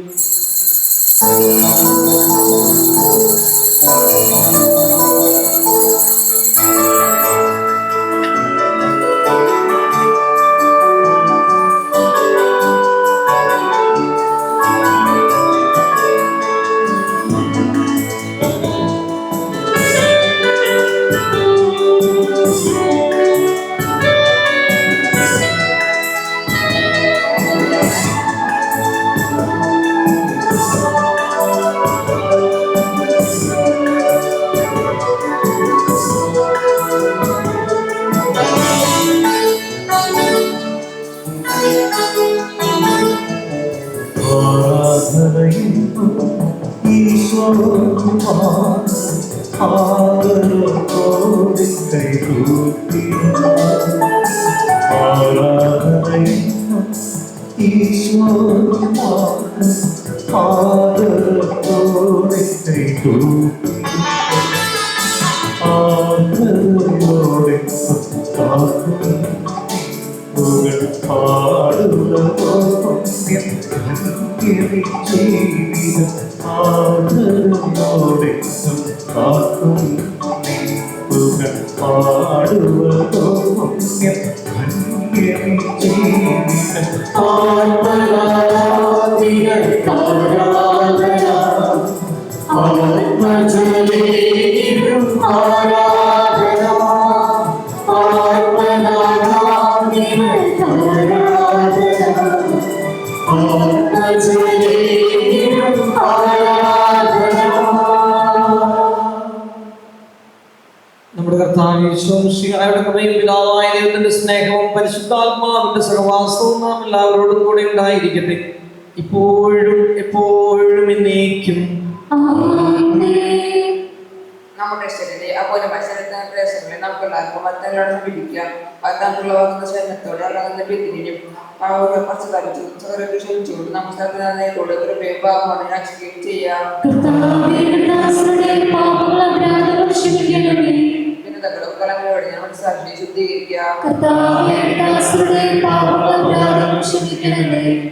നമ്മുടെ കർത്താവ് യേശുമിശിഹായുടെ കൃപയും പിതാവായ ദൈവത്തിന്റെ സ്നേഹവും പരിശുദ്ധാത്മാവിന്റെ സഹവാസവും നാം എല്ലാവരോടും കൂടെ ഉണ്ടായിരിക്കട്ടെ, ഇപ്പോഴും എപ്പോഴും എന്നേക്കും. നമ്മുടെ ശരീരത്തെ അതുപോലെ മത്സരത്തിന് പ്രദേശങ്ങളെ നമുക്ക് എല്ലാവർക്കും മറ്റൊരാളെ പിടിക്കാം. അതിനുള്ള ശരീരത്തോടെ അല്ലാതെ പിരിഞ്ഞും കുറച്ച് ക്ഷമിച്ചുകൊണ്ട് നമസ്കാരത്തിനോട് കൃപയും രക്ഷിക്കുകയും ചെയ്യാം. ഭിന്നതകളും കലങ്ങളോട് ഞാൻ മനസ്സാക്ഷിയെ ശുദ്ധീകരിക്കാം.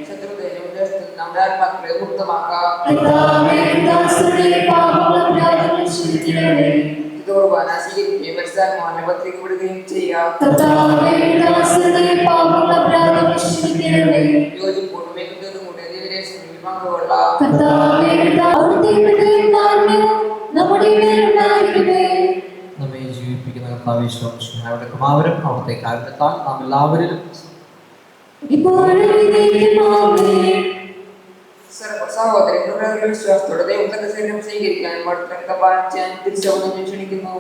ശത്രുതയിലും നമ്മുടെ ആത്മാക്കളെ മുക്തമാക്കാം. കുർബാന സ്വീകരിക്കുകയും പരിശുദ്ധാത്മാവിനെ പത്രികപ്പെടുകയും ചെയ്യാം. യോജിപ്പോടും ഏകത്വത്തോടും കൂടി ദിവരേശങ്ങളിൽ പങ്കുകൊള്ളാം. നമ്മെ ജീവിപ്പിക്കുന്ന കർത്താവ് യേശുമിശിഹായുടെ കൃപാവരം അവിടുത്തെ കാരണത്താൽ നാം എല്ലാവരിലും സഹോദരങ്ങളുടെ വിശ്വാസത്തോടെ ദൈവത്തിന്റെ ശരീരം സ്വീകരിക്കാനും ഞാൻ തിരിച്ചവന്ന് ക്ഷണിക്കുന്നു.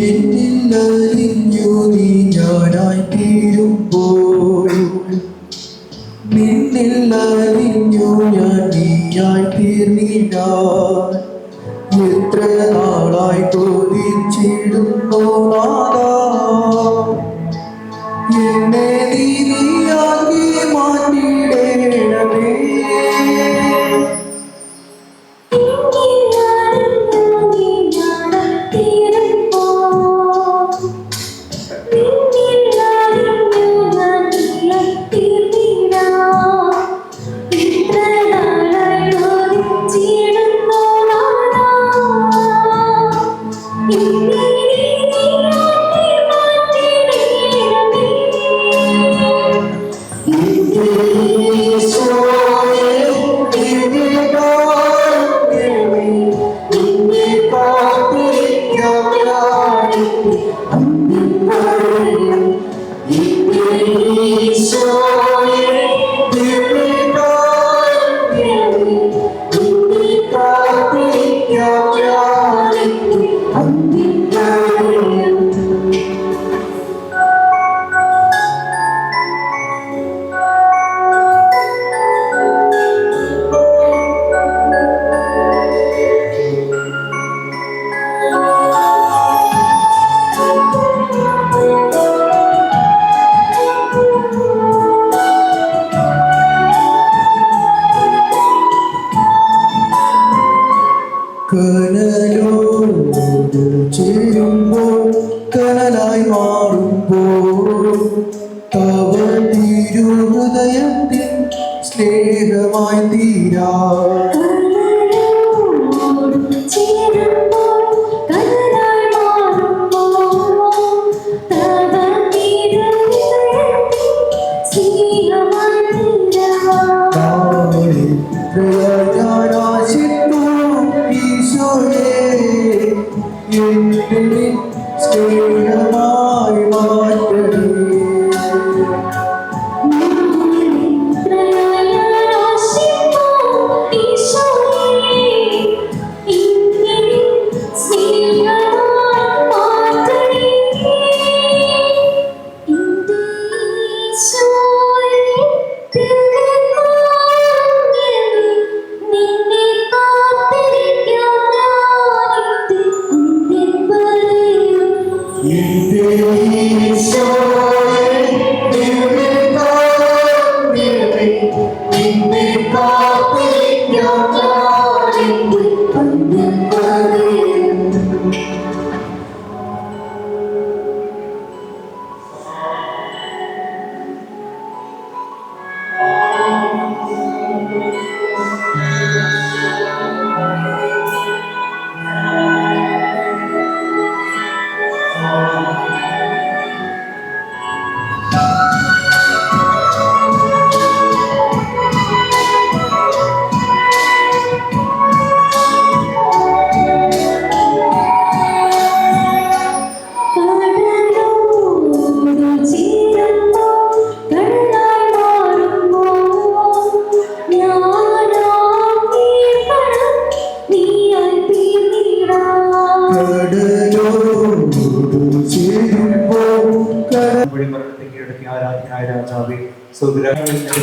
എന്നിലറിഞ്ഞു നീ ഞാനായി തീരുമ്പോൾ, നിന്നിലറിഞ്ഞു ഞാൻ നീയായി തീർന്നിടാൻ എത്ര നാളായി തോന്നിച്ചിടുന്നു നാഥാ. എന്നെ നീയാക്കി മാറ്റിയിടേണമേ. Thank you. കനലോട് ചേരുമ്പോൾ കനലായി മാറുമ്പോൾ തവ തിരുഹൃദയത്തിൻ സ്നേഹമായി തീരാ സ്നേഹമായി മാറ്റണേ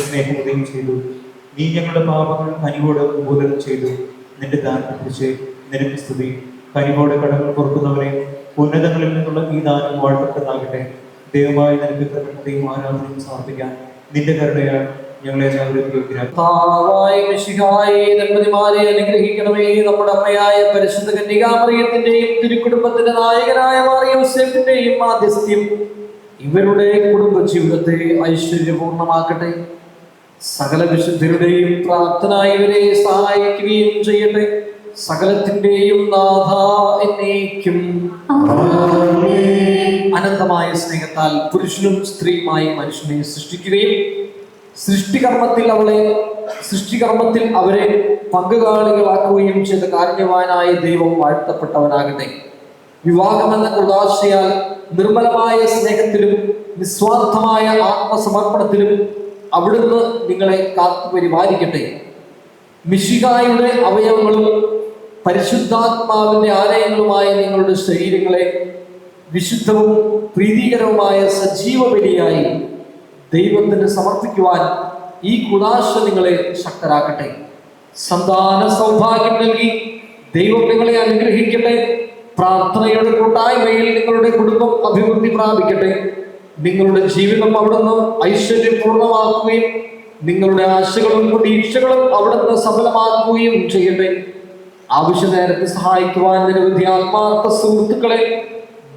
സ്നേഹം ഉദയം ചെയ്തു. നീ ഞങ്ങളുടെ പാപങ്ങൾ കനിവോട് ഉപോധനം ചെയ്തു. നിന്റെ ദാനത്തെ കുറിച്ച് നിനക്ക് സ്തുതി. കനിവോടെ കടങ്ങൾ പൊറുക്കുന്നവരെ ഉന്നതങ്ങളിൽ നിന്നുള്ള ഈ ദാനം വാഴ്ത്തപ്പെട്ടതാകട്ടെ. ദൈവമായി നിനക്ക് കൃതജ്ഞതയും ആരാധനയും സമർപ്പിക്കാൻ നിന്റെ കരുണയാൽ ഞങ്ങളെ ദമ്പതിമാരെ അനുഗ്രഹിക്കണമേ. നമ്മുടെ അമ്മയായ പരിശുദ്ധ കന്യകാമറിയത്തിന്റെയും തിരുക്കുടുംബത്തിന്റെ നായകനായ യോസേഫിന്റെയും മാധ്യസ്ഥ്യം ഇവരുടെ കുടുംബ ജീവിതത്തെ ഐശ്വര്യപൂർണമാക്കട്ടെ. സകല വിശുദ്ധരുടെയും പ്രാർത്ഥന ഇവരെ സഹായിക്കുകയും ചെയ്യട്ടെ. സകലത്തിന്റെയും നാഥ എന്നേക്കും. അനന്തമായ സ്നേഹത്താൽ പുരുഷനും സ്ത്രീയുമായി മനുഷ്യനെ സൃഷ്ടിക്കുകയും സൃഷ്ടികർമ്മത്തിൽ അവരെ പങ്കുകാളികളാക്കുകയും ചെയ്ത കാരുണ്യവാനായ ദൈവം വാഴ്ത്തപ്പെട്ടവനാകട്ടെ. വിവാഹമെന്ന ഉദാശയാൽ നിർമ്മലമായ സ്നേഹത്തിലും നിസ്വാർത്ഥമായ ആത്മസമർപ്പണത്തിലും അവിടുന്ന് നിങ്ങളെ കാത്തു പരിപാലിക്കട്ടെ. മിശിഹായുടെ അവയവങ്ങളും പരിശുദ്ധാത്മാവിന്റെ ആലയങ്ങളുമായ നിങ്ങളുടെ ശരീരങ്ങളെ വിശുദ്ധവും പ്രീതികരവുമായ സജീവ ബലിയായി ദൈവത്തിന് സമർപ്പിക്കുവാൻ ഈ കുദാശ നിങ്ങളെ ശക്തരാക്കട്ടെ. സന്താന സൗഭാഗ്യം നൽകി ദൈവം നിങ്ങളെ അനുഗ്രഹിക്കട്ടെ. പ്രാർത്ഥനയുടെ കൂട്ടായ്മയിൽ നിങ്ങളുടെ കുടുംബം അഭിവൃദ്ധി പ്രാപിക്കട്ടെ. നിങ്ങളുടെ ജീവിതം അവിടുന്ന് ഐശ്വര്യപൂർണമാക്കുകയും നിങ്ങളുടെ ആശകളും പ്രതീക്ഷകളും അവിടുന്ന് സഫലമാക്കുകയും ചെയ്യട്ടെ. ആവശ്യ നേരത്തെ സഹായിക്കുവാൻ നിരവധി ആത്മാർത്ഥ സുഹൃത്തുക്കളെ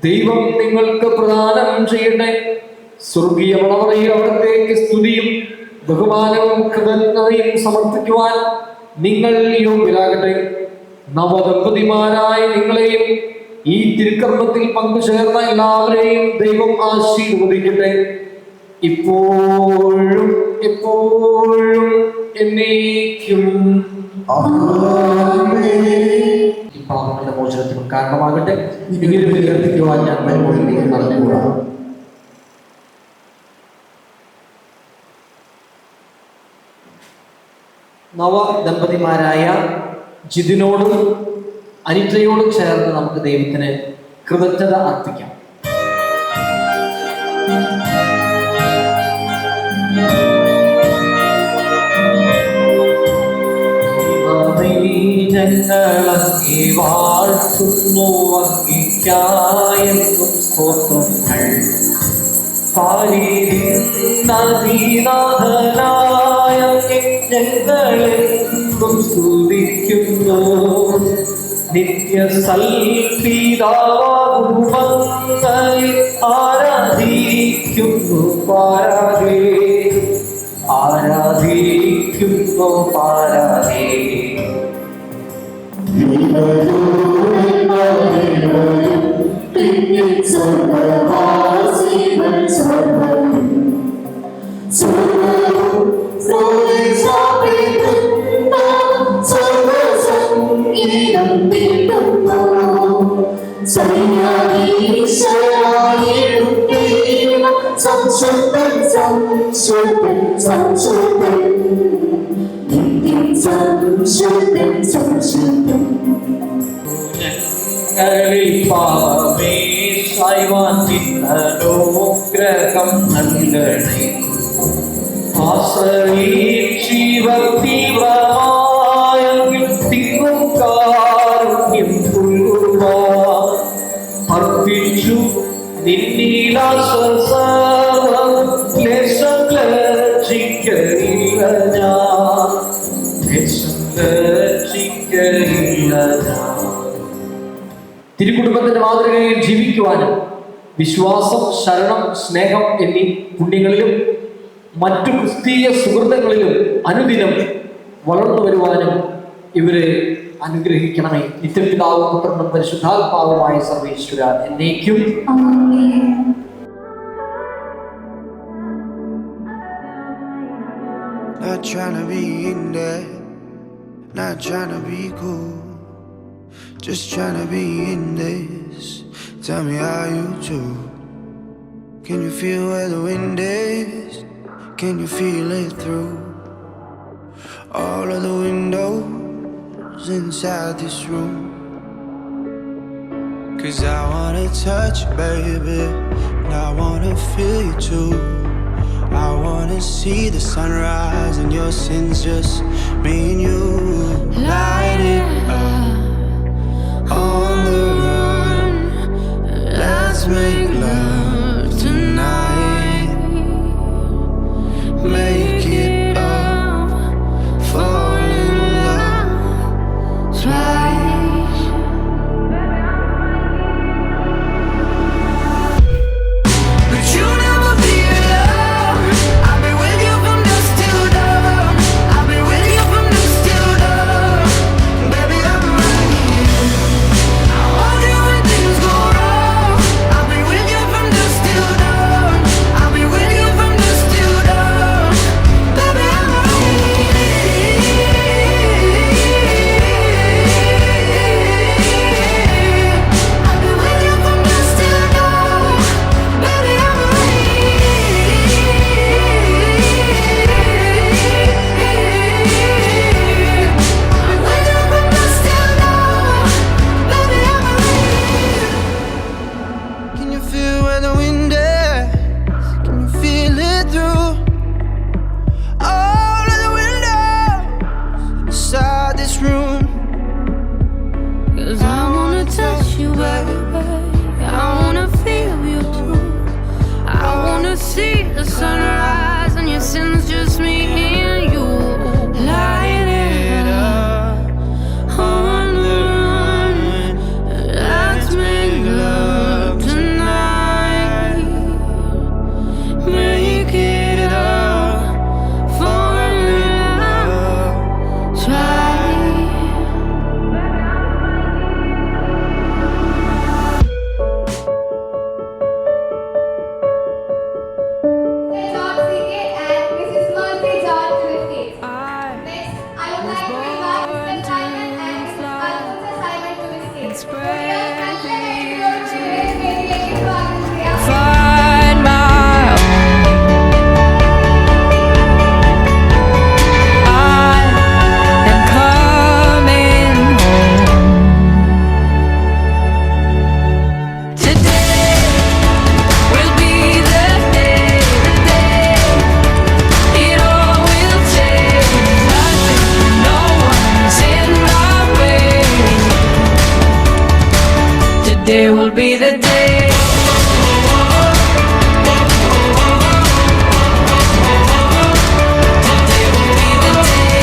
ദൈവം നിങ്ങൾക്ക് പ്രദാനം ചെയ്യട്ടെ. സ്വർഗീയ മണവറയിൽ അവിടത്തേക്ക് സ്തുതിയും ബഹുമാനവും കൃതജ്ഞതയും സമർപ്പിക്കുവാൻ നിങ്ങൾ യോഗ്യരാകട്ടെ. നവദമ്പതിമാരായ നിങ്ങളെയും ഈ തിരുക്കർമ്മത്തിൽ പങ്കുചേർന്ന എല്ലാവരെയും ദൈവം ആശീർവദിക്കട്ടെ. ഇപ്പോഴും എപ്പോഴും എന്നേക്കും. ഈ പാപങ്ങളുടെ മോചനത്തിനും കാരണമാകട്ടെ. ഇങ്ങനെ വിലർത്തിക്കുവാൻ ഞാൻ പരിപാടിയിലേക്ക് നടന്നുകൂടാം. നവ ദമ്പതിമാരായ ജിതിനോടും അനിറ്റയോടും ചേർന്ന് നമുക്ക് ദൈവത്തിന് കൃതജ്ഞത അർപ്പിക്കാം. ഞങ്ങളങ്ങേ വാഴ്ത്തുന്നു, അങ്ങേയ്ക്കായെന്നും സ്തോത്രങ്ങൾ. പാരീനാഥനായ ഞങ്ങളെന്നും സ്തുതിക്കുന്നു. നിത്യ സൽപിതാവാകുമങ്ങയെ ആരാധിക്കുന്നു പാരാകേ, ആരാധിക്കുന്നു പാരാകേ. ഞങ്ങളിൽ പാപമേ സായ്വാൻ അനുഗ്രഹം നൽകണേ. ആശ്രയിച്ചിവീവ്രമായെങ്കിൽ തിങ്ങും കാരുണ്യം പുൽകുവാൻ അർപ്പിച്ചു നിന്നിലാശ്വാസം. ക്ലേശം ലജ്ജിക്കയില്ല ഞാൻ, ക്ലേശം ലജ്ജിക്കയില്ല ഞാൻ. തിരുക്കുടുംബത്തിന്റെ മാതൃകയിൽ ജീവിക്കുവാനും വിശ്വാസം, ശരണം, സ്നേഹം എന്നീ പുണ്യങ്ങളിലും മറ്റു ക്രിസ്തീയ സുഹൃത്തുക്കളിലും അനുദിനം വളർന്നു വരുവാനും ഇവരെ അനുഗ്രഹിക്കണമേ. നിത്യപിതാവും പുത്രനും പരിശുദ്ധാത്മാവുമായ സർവേശ്വര എന്നേക്കും. Not trying to be in there, not trying to be cool, just trying to be in this. Tell me how you do. Can you feel where the wind is? Can you feel it through all of the windows inside this room? 'Cause I wanna touch you, baby, and I wanna feel you too. I wanna see the sunrise and your sins, just me and you. Light it up on the run, let's make love tonight. Make it up, fall in love twice. But you never be alone. I'll be with you from dusk till dawn. I'll be with you from dusk till dawn. Baby, I'm right here. I want you when things go wrong. I'll be with you from dusk till dawn. I'll be with you from dusk till dawn. Baby, I'm right here. I'll be with you from dusk till dawn. Baby, I'm right here. I'll be with you from dusk till dawn. Baby, I'm right. Can you feel where the wind is? Can you feel it through all of the windows inside this room? 'Cause I wanna touch you, baby, I wanna feel you too. I wanna see the sunrise and your sins, just me and you. Light it up on the run, let's make love tonight. Make it up, fall in love twice. George C.K. and Mrs. Mercy George Griffith. Next, I would like to invite Mr. Simon and Mrs. Alfonso Simon to the stage. Find my own. I am coming home. Today will be the day, it all will change. Nothing, no one's in my way. Today will be the day. Today will be the day.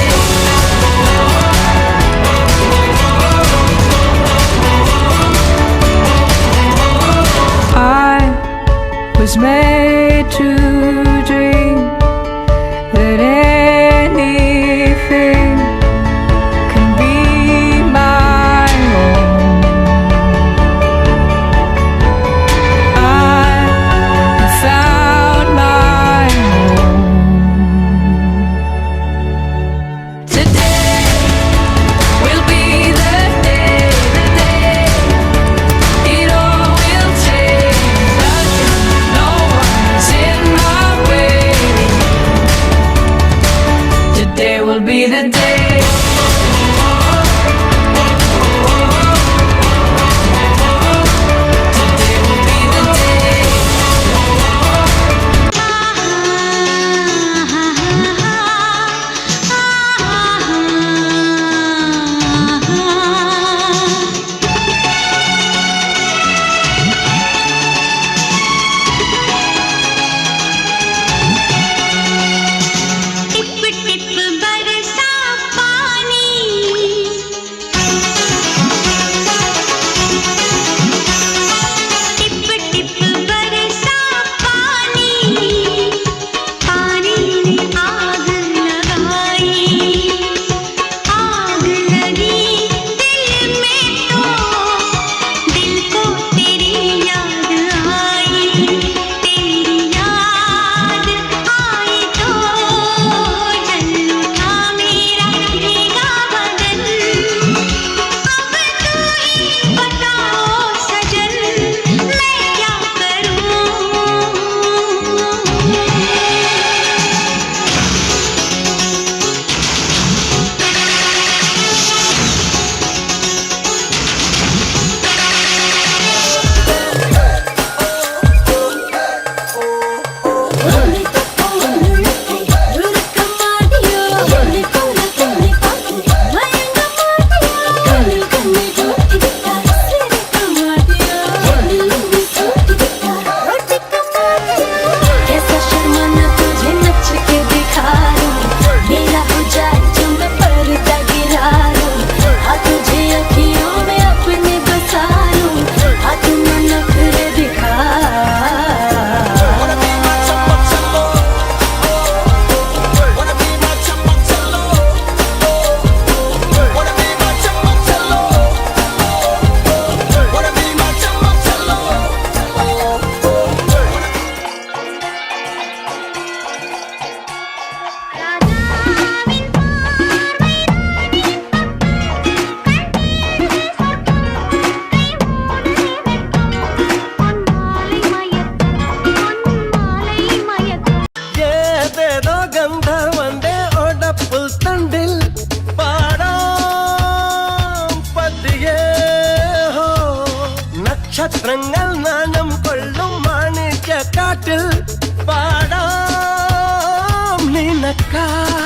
വസ്ത്രങ്ങൾ നാണം കൊള്ളും മാണിക്യക്കാട്ടിൽ പാടാം നിനക്കായി.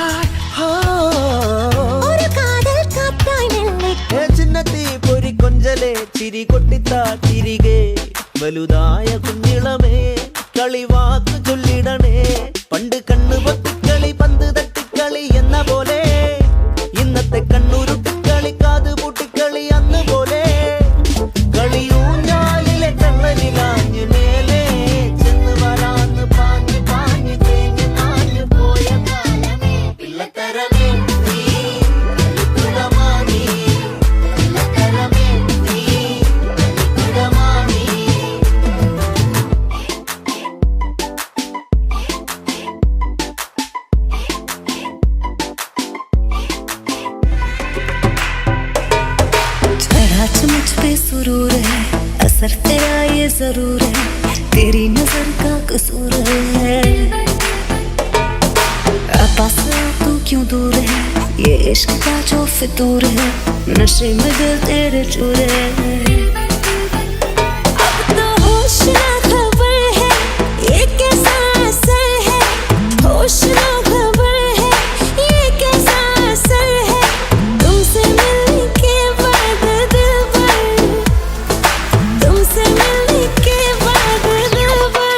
ചിന്നത്തി പൊരി കൊഞ്ചലെ ചിരി കൊട്ടിത്താ തിരികെ വലുതായ കുഞ്ഞിളമേ കളിവാക്ക് ചൊല്ലിടണേ. പണ്ട് കണ്ണു പൊത്തിക്കളി പന്ത് തട്ടിക്കളി എന്ന പോലെ ഇന്നത്തെ കണ്ണുരുട്ടിക്കളി കാത് പൂട്ടിക്കളി അന്ന് പോലെ കളിയൂഞ്ഞാലിലെ കണ്ണനിലാഞ്ഞു മേലെ ചെന്ന് വരാന്ന് പാഞ്ഞു പാഞ്ഞു തേഞ്ഞു നാഞ്ഞു പോയ കാലമേ പിള്ളത്തരമേ നീ കളിക്കുടമാണി. പിള്ളത്തരമേ നീ കളിക്കുടമാണി. मुझ पे सुरूर है असर तेरा ये जरूर है तेरी नजर का कसूर है पास तू क्यों दूर है ये इश्क का जो फितूर है नशे में दिल तेरे चूर है अब तो होश ना खबर है ये कैसा असर है होश ना खबर है ये कैसा असर है तुमसे मिलने के बाद दिल भर तुमसे मिलने के बाद दिल भर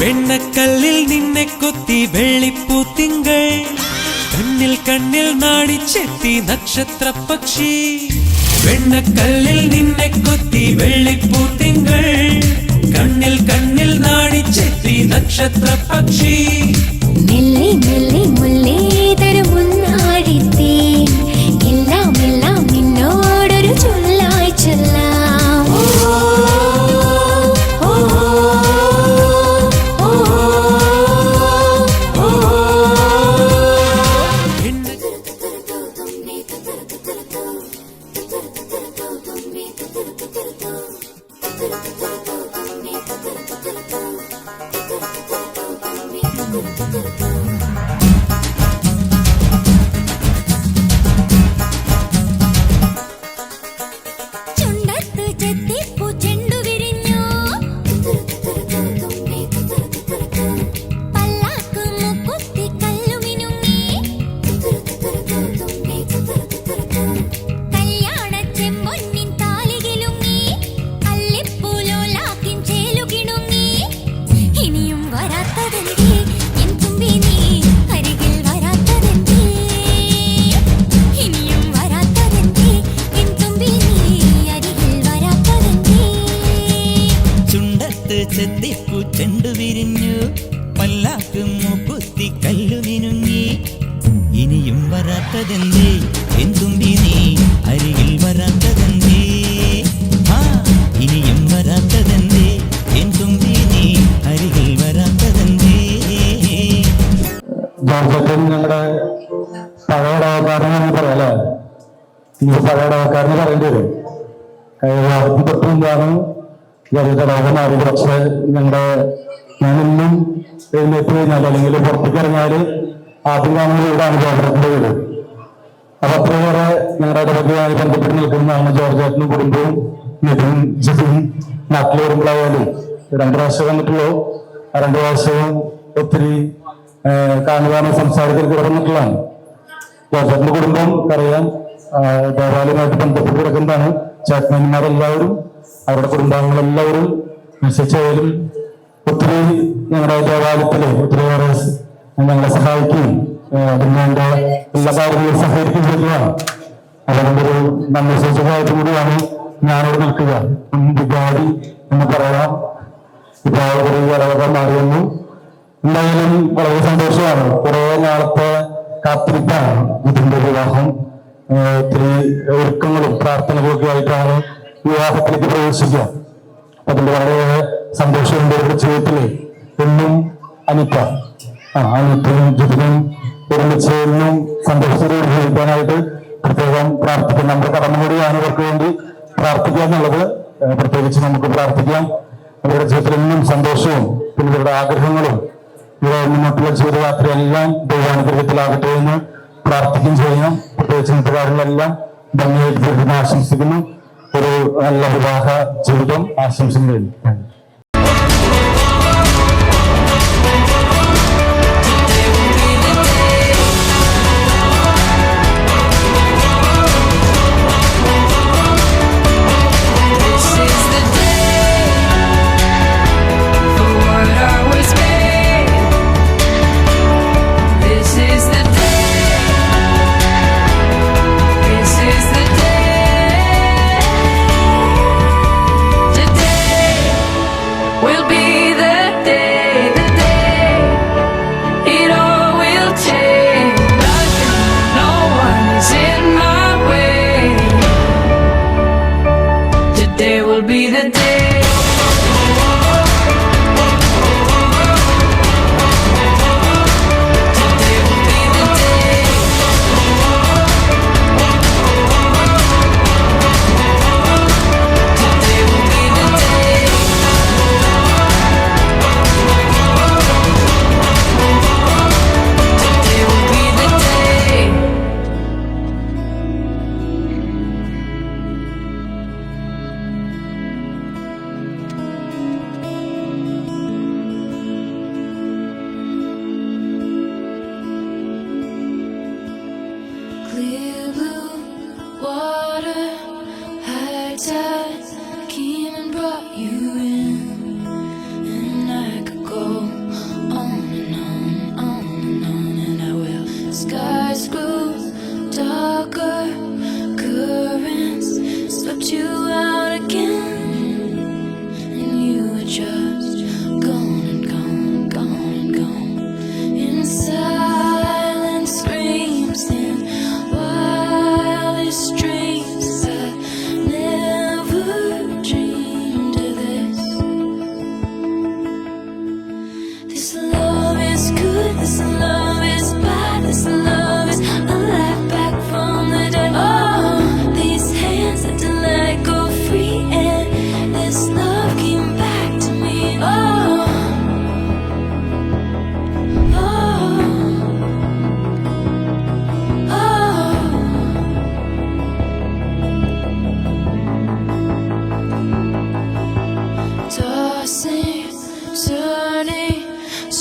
വെണ്ണക്കല്ലിൽ നിന്നെ കൊത്തി വെള്ളിപ്പൂത്തിങ്കൾ കണ്ണിൽ കണ്ണിൽ നാടിച്ചെത്തി നക്ഷത്ര പക്ഷി. വെണ്ണക്കല്ലിൽ നിന്നെ കൊത്തി വെള്ളിപ്പൂത്തിങ്കൾ കണ്ണിൽ കണ്ണിൽ നാടിച്ചെത്തി നക്ഷത്ര പക്ഷി. മെല്ലെ മെല്ലെ മുല്ലേ തരുമുന്നാടിത്തേ എല്ലാം എല്ലാം നിന്നോടൊരു ചൊല്ലായി ചൊല്ലാം. ചുണ്ടത്ത് ചെത്തിപ്പൂ ചെണ്ടു വിരിഞ്ഞു പല്ലാക്ക് മുക്കുത്തി കല്ലുമിനുങ്ങി കല്യാണ ചെമ്പൊന്നിൻ താലികിലുങ്ങി അല്ലിപ്പൂലോലാക്കിൻ ചേലുകിണുങ്ങി. ഇനിയും വരാത്തതെന്തേ എൻ തുമ്പി നീ അരികിൽ വരാത്തതെന്തേ ഇനിയും വരാത്തതെന്തേ എൻ തുമ്പി നീ അരികിൽ വരാത്തതെന്തേ. ചുണ്ടത്ത് ചെത്തിപ്പൂ ചെണ്ടു വിരിഞ്ഞു പല്ലാക്ക് മൂക്കുത്തി കല്ലു മിനുങ്ങി. ഇനിയും വരാത്തതെന്തേ എന്തുമ്പി നീ അരികിൽ വരാത്തതെന്തേ. ഇനിയും വരാത്തതെന്തേ എന്തുമ്പി നീ അരികിൽ വരാത്തതെന്തേ. ജോസഫിൻ ഞങ്ങളുടെ പഴയ ഇടവക്കാരനെ പറയാല്ലേ, ഈ പഴയ ഇടവക്കാരനെ പറയേണ്ടി വരും. വാഹത്തിൽ തൊട്ടുമുമ്പാണ് ജലതടാകം മാറി. പക്ഷേ ഞാനെന്നും എഴുന്നേറ്റ് കഴിഞ്ഞാൽ അല്ലെങ്കിൽ പുറത്തേക്ക് ഇറങ്ങിയാൽ ആദ്യം കാണുന്ന വീടാണ് ജോസഫിന്റെ വീട്. അപ്പൊ അത്രയേറെ ഞങ്ങളുടെ ഇടവകയുമായി ബന്ധപ്പെട്ട് നിൽക്കുന്നതാണ് ജോർജേട്ടനും കുടുംബവും നിതിൻ ജിതിൻ. നാട്ടിൽ വരുമ്പോഴായാലും 2 പ്രാവശ്യം വന്നിട്ടുള്ളൂ. ആ 2 പ്രാവശ്യവും ഒത്തിരി കാണുവാനും സംസാരത്തിൽ കിടന്നിട്ടുള്ളതാണ്. ജോസഫിന്റെ കുടുംബം അറിയാം, ദേവാലയമായിട്ട് ബന്ധപ്പെട്ട് കിടക്കുന്നതാണ്. ചേട്ടന്മാരെല്ലാവരും അവരുടെ കുടുംബാംഗങ്ങളെല്ലാവരും വിശ്വസിച്ചായാലും ഒത്തിരി ഞങ്ങളുടെ ദേവാലയത്തില് ഒത്തിരിയേറെ ഞങ്ങളെ സഹായിക്കുകയും അതിന്റെ എല്ലാ കാര്യങ്ങളും സഹകരിക്കുകയും ചെയ്യുകയാണ്. അതുകൊണ്ടൊരു നന്ദി സൂചകമായിട്ട് കൂടിയാണ് ഞാനോട് നിൽക്കുക. വികാരി എന്ന് പറയാം. ഇപ്പോൾ ഒരു ഇടവക മാറിയെന്നു എന്തായാലും വളരെ സന്തോഷമാണ്. കുറെ നാളത്തെ കാത്തിരിപ്പാണ് ഇതിന്റെ വിവാഹം. ഒത്തിരി ഒരുക്കങ്ങളും പ്രാർത്ഥനകളൊക്കെ ആയിട്ടാണ് വിവാഹത്തിലേക്ക് പ്രവേശിക്കുക. അതിന്റെ വളരെ സന്തോഷമുണ്ട്. അവരുടെ ജീവിതത്തിലെ എന്നും അനിത്തയും ജിതിനും ഒരുമിച്ച് എന്നും സന്തോഷത്തോടെ ജീവിക്കാനായിട്ട് പ്രത്യേകം പ്രാർത്ഥിക്കാം. നമ്മുടെ കടമ കൂടിയാണ് ഇവർക്ക് വേണ്ടി പ്രാർത്ഥിക്കുക എന്നുള്ളത്. പ്രത്യേകിച്ച് നമുക്ക് പ്രാർത്ഥിക്കാം. അവരുടെ ജീവിതത്തിൽ എന്നും സന്തോഷവും പിന്നെ ഇവരുടെ ആഗ്രഹങ്ങളും ഇവരുടെ മുന്നോട്ടുള്ള ജീവിതയാത്രയെല്ലാം ദൈവാനുഗ്രഹത്തിലാകട്ടെ എന്ന് പ്രാർത്ഥിക്കുകയും ചെയ്യണം. പ്രത്യേകിച്ച് ഇന്നത്തെ കാര്യങ്ങളെല്ലാം ഭംഗിയായിട്ട് തീർക്കുന്ന ആശംസിക്കുന്നു. ഒരു നല്ല വിവാഹ ജീവിതം ആശംസിക്കുന്നു.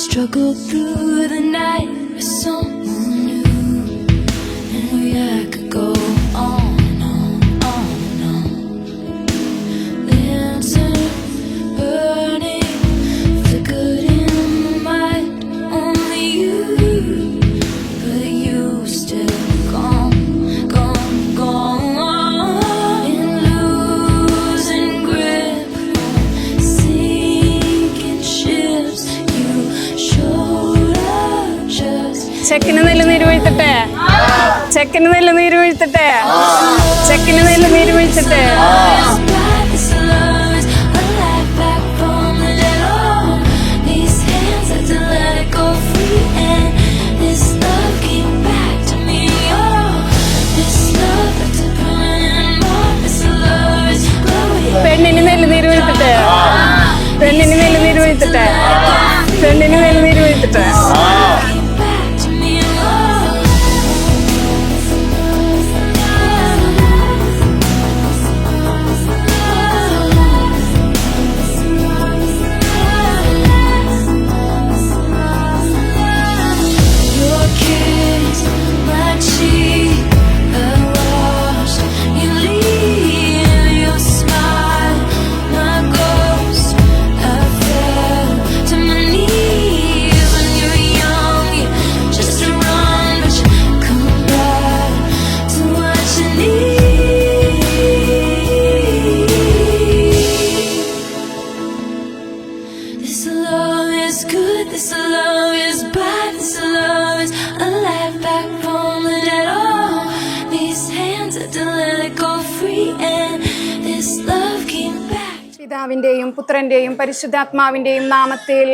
Struggle through the night with someone new, and I could go on and on and on. Lantern burning, flickered in my mind. Only you, but you still gone, gone, gone. In losing grip on sinking ships, you showed up just. ചെക്കിന് നെല്ല് നീര് വീഴ്ത്തട്ടെ, ചെക്കിന് നെല്ല് നീര് വീഴ്ത്തട്ടെ, ചെക്കിന് നെല്ല് നീര് വീഴ്ത്തട്ടെ. പെണ്ണിന് നെല്ല് നീര് വീഴ്ത്തട്ടെ, പെണ്ണിന് നെല്ല് നീര് വീഴ്ത്തട്ടെ, പെണ്ണിന് നെല്ല് നീര് വീഴ്ത്തട്ടെ. പിതാവിന്റെയും പുത്രന്റെയും പരിശുദ്ധാത്മാവിന്റെയും നാമത്തിൽ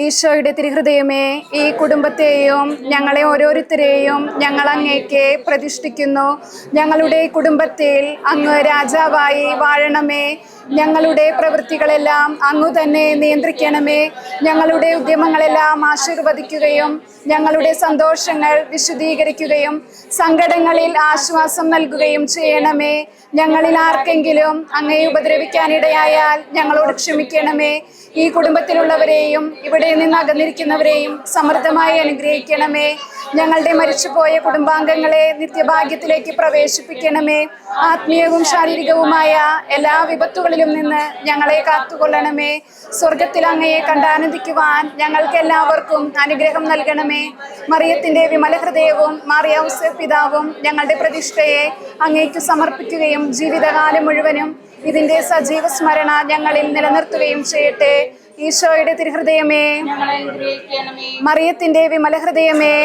ഈശോയുടെ തിരുഹൃദയമേ, ഈ കുടുംബത്തെയും ഞങ്ങളെ ഓരോരുത്തരെയും ഞങ്ങൾ അങ്ങേക്ക് പ്രതിഷ്ഠിക്കുന്നു. ഞങ്ങളുടെ കുടുംബത്തിൽ അങ്ങ് രാജാവായി വാഴണമേ. ഞങ്ങളുടെ പ്രവൃത്തികളെല്ലാം അങ്ങു തന്നെ നിയന്ത്രിക്കണമേ. ഞങ്ങളുടെ ഉദ്യമങ്ങളെല്ലാം ആശീർവദിക്കുകയും ഞങ്ങളുടെ സന്തോഷങ്ങൾ വിശുദ്ധീകരിക്കുകയും സങ്കടങ്ങളിൽ ആശ്വാസം നൽകുകയും ചെയ്യണമേ. ഞങ്ങളിൽ ആർക്കെങ്കിലും അങ്ങയെ ഉപദ്രവിക്കാനിടയായാൽ ഞങ്ങളോട് ക്ഷമിക്കണമേ. ഈ കുടുംബത്തിലുള്ളവരെയും ഇവിടെ നിന്ന് അകന്നിരിക്കുന്നവരെയും സമൃദ്ധമായി അനുഗ്രഹിക്കണമേ. ഞങ്ങളുടെ മരിച്ചുപോയ കുടുംബാംഗങ്ങളെ നിത്യഭാഗ്യത്തിലേക്ക് പ്രവേശിപ്പിക്കണമേ. ആത്മീയവും ശാരീരികവുമായ എല്ലാ വിപത്തുകളിലും നിന്ന് ഞങ്ങളെ കാത്തുകൊള്ളണമേ. സ്വർഗത്തിൽ അങ്ങയെ കണ്ടാനന്ദിക്കുവാൻ ഞങ്ങൾക്ക് എല്ലാവർക്കും അനുഗ്രഹം നൽകണമേ. മറിയത്തിന്റെ വിമല ഹൃദയവും മാറിയൗസേ പിതാവും ഞങ്ങളുടെ പ്രതിഷ്ഠയെ അങ്ങേക്ക് സമർപ്പിക്കുകയും ജീവിതകാലം മുഴുവനും ഇതിന്റെ സജീവ സ്മരണ ഞങ്ങളിൽ നിലനിർത്തുകയും ചെയ്യട്ടെ. ഈശോയുടെ തിരുഹൃദയമേ, മറിയത്തിന്റെ വിമല ഹൃദയമേ,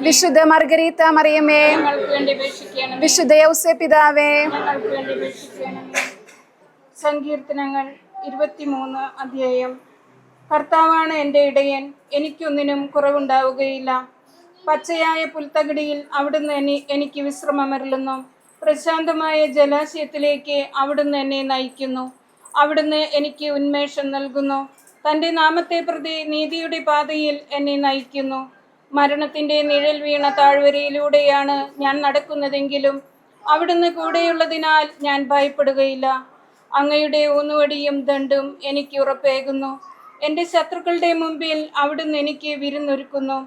വിശുദ്ധ മർഗരീത്ത മറിയമേ, വിശുദ്ധ യൗസേ പിതാവേ. സങ്കീർത്തനങ്ങൾ 23 അധ്യായം. കർത്താവാണ് എൻ്റെ ഇടയൻ, എനിക്കൊന്നിനും കുറവുണ്ടാവുകയില്ല. പച്ചയായ പുൽത്തകിടിയിൽ അവിടുന്ന് എനിക്ക് വിശ്രമമരുളുന്നു. പ്രശാന്തമായ ജലാശയത്തിലേക്ക് അവിടുന്ന് എന്നെ നയിക്കുന്നു. അവിടുന്ന് എനിക്ക് ഉന്മേഷം നൽകുന്നു. തൻ്റെ നാമത്തെ പ്രതി നീതിയുടെ പാതയിൽ എന്നെ നയിക്കുന്നു. മരണത്തിൻ്റെ നിഴൽ വീണ താഴ്വരയിലൂടെയാണ് ഞാൻ നടക്കുന്നതെങ്കിലും അവിടുന്ന് കൂടെയുള്ളതിനാൽ ഞാൻ ഭയപ്പെടുകയില്ല. അങ്ങയുടെ ഊന്നുവടിയും ദണ്ഡും എനിക്ക് ഉറപ്പേകുന്നു. എൻ്റെ ശത്രുക്കളുടെ മുമ്പിൽ അവിടുന്ന് എനിക്ക് വിരുന്നൊരുക്കുന്നു.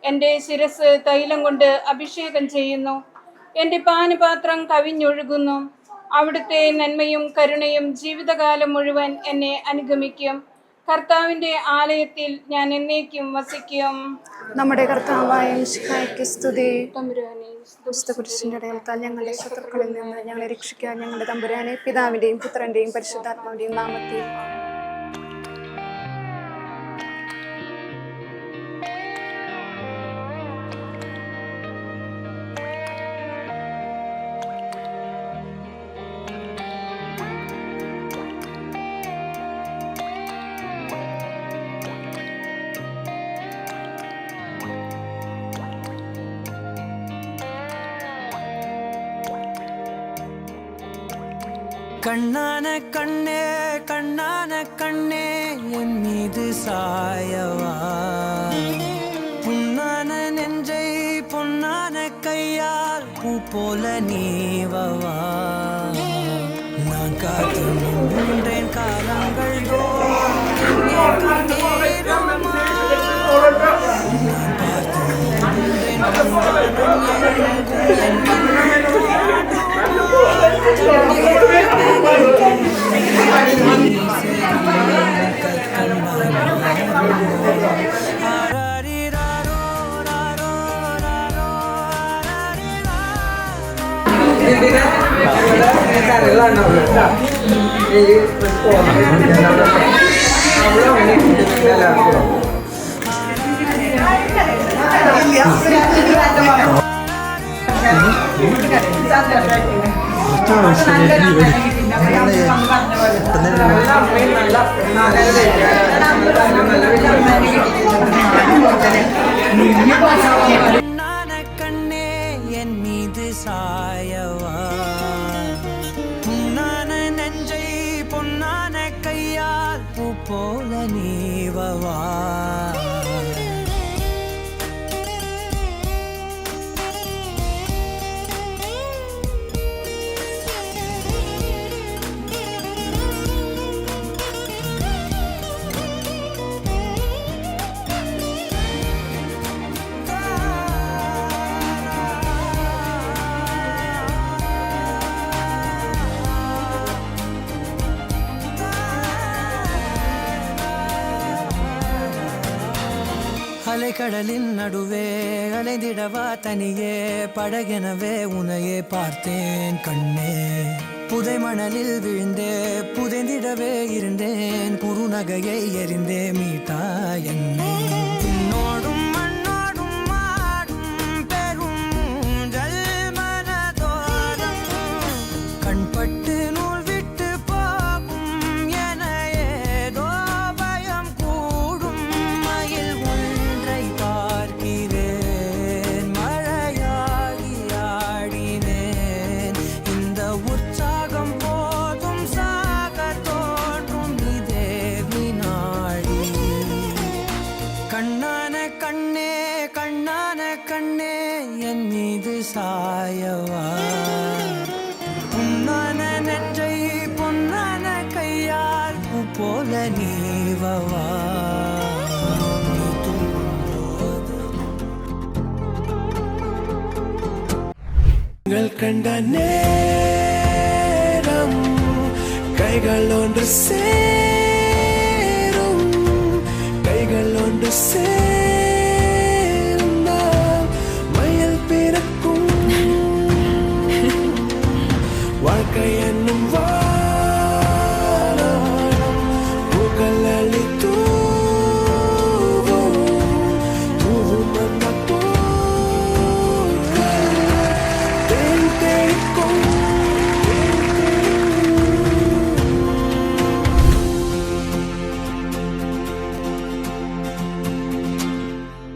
എൻ്റെ ശിരസ് തൈലം കൊണ്ട് അഭിഷേകം ചെയ്യുന്നു. എൻ്റെ പാനപാത്രം കവിഞ്ഞൊഴുകുന്നു. അവിടുത്തെ നന്മയും കരുണയും ജീവിതകാലം മുഴുവൻ എന്നെ അനുഗമിക്കും. കർത്താവിൻ്റെ ആലയത്തിൽ ഞാൻ എന്നേക്കും വസിക്കും. നമ്മുടെ കർത്താവായ മിശിഹായ്ക്ക് സ്തുതി. കുരിശിന്റെ അടയാളത്താൽ ഞങ്ങളുടെ ശത്രുക്കളിൽ നിന്ന് ഞങ്ങളെ രക്ഷിക്കാൻ ഞങ്ങളുടെ തമ്പുരാനെ, പിതാവിന്റെയും പുത്രന്റെയും പരിശുദ്ധാത്മാവിന്റെയും നാമത്തിൽ. கண்ணான கண்ணே கண்ணான கண்ணே என் மீது சாயவா, புண்ணான நெஞ்சை பொன்னான கையால் பூ போல நீவவா. நான் காத்து நின்றேன் காலங்கள் நான் பார்த்து கண்ணே என் மீது சாயவா, புண்ணான நெஞ்சை பொன்னான கையால் பூ போல நீவவா. அலைக்கடலின் நடுவே அலைந்திடவா தனியே, படகெனவே உனையே பார்த்தேன் கண்ணே. புதை மணலில் விழுந்தே புதைந்திடவே இருந்தேன், குறுநகையை எறிந்தே மீட்டா என்னை. உன்னோடும் மண்ணோடும் மாடும் பெரும் ஊஞ்சல் மனதோரம், கண்பட்டு நூல் விட்டு போ കണ്ട നേരം കൈകൾ ഒன்று சேரும் കൈകൾ ഒன்று சேரும்